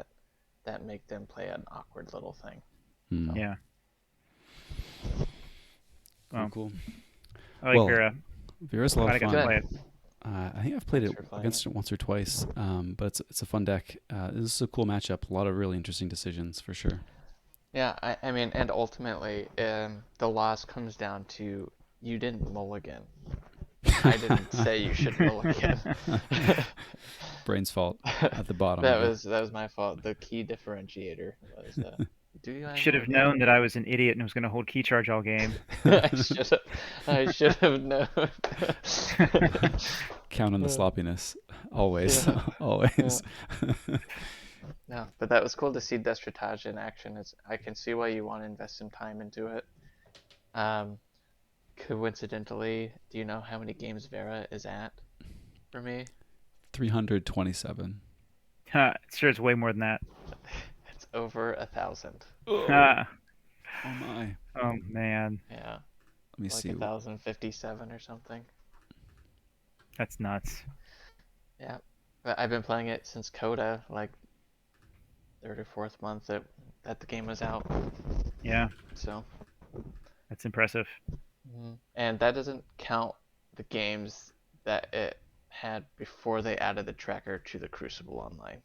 that make them play an awkward little thing. Hmm. So Yeah. Cool, Well, cool. I like Well, Vera. Vera's a lot Glad of I got to fun. play good. it. I think I've played Thanks it for playing against it. it once or twice, but it's a fun deck. This is a cool matchup. A lot of really interesting decisions for sure. Yeah, I mean, and ultimately, the loss comes down to you didn't mulligan. I didn't say you should mulligan. Brain's fault at the bottom that of it. was my fault. The key differentiator was, do you want to Should have mulligan? known that I was an idiot and was going to hold key charge all game. I should have known. Count on the Uh, sloppiness. Always. yeah, yeah. Always. No, but that was cool to see Destratage in action. I can see why you want to invest some time into it. Um, Coincidentally, do you know how many games Vera is at for me? 327. Sure, it's way more than that. It's over 1,000. Oh, oh my. Oh man, Yeah, Let me like see. 1,057 or something. that's nuts. Yeah, but I've been playing it since Coda, like third or fourth month that the game was out. Yeah, So, that's impressive. and that doesn't count the games that it had before they added the tracker to the Crucible Online.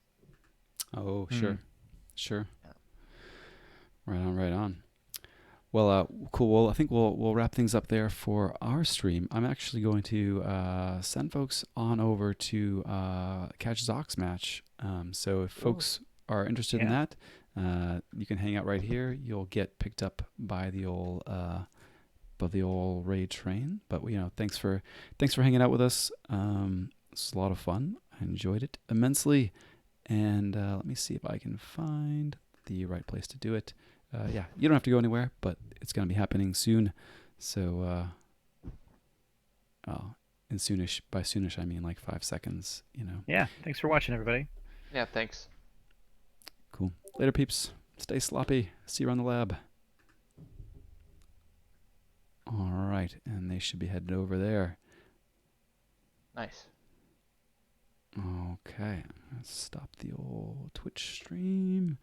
Oh, Hmm. sure. Sure. Yeah. Right on, right on. Well, cool. Well, I think we'll wrap things up there for our stream. I'm actually going to send folks on over to Catch Zox match. So if Ooh. folks are interested in Yeah. that, you can hang out right here. You'll get picked up by the old raid train. But thanks for hanging out with us. This was a lot of fun. I enjoyed it immensely. And let me see if I can find the right place to do it. Yeah, you don't have to go anywhere, but it's going to be happening soon. So, and soonish, by soonish, I mean like 5 seconds, Yeah. Thanks for watching, everybody. Yeah, thanks. Cool. Later, peeps. Stay sloppy. See you around the lab. All right. And they should be headed over there. Nice. Okay. Let's stop the old Twitch stream.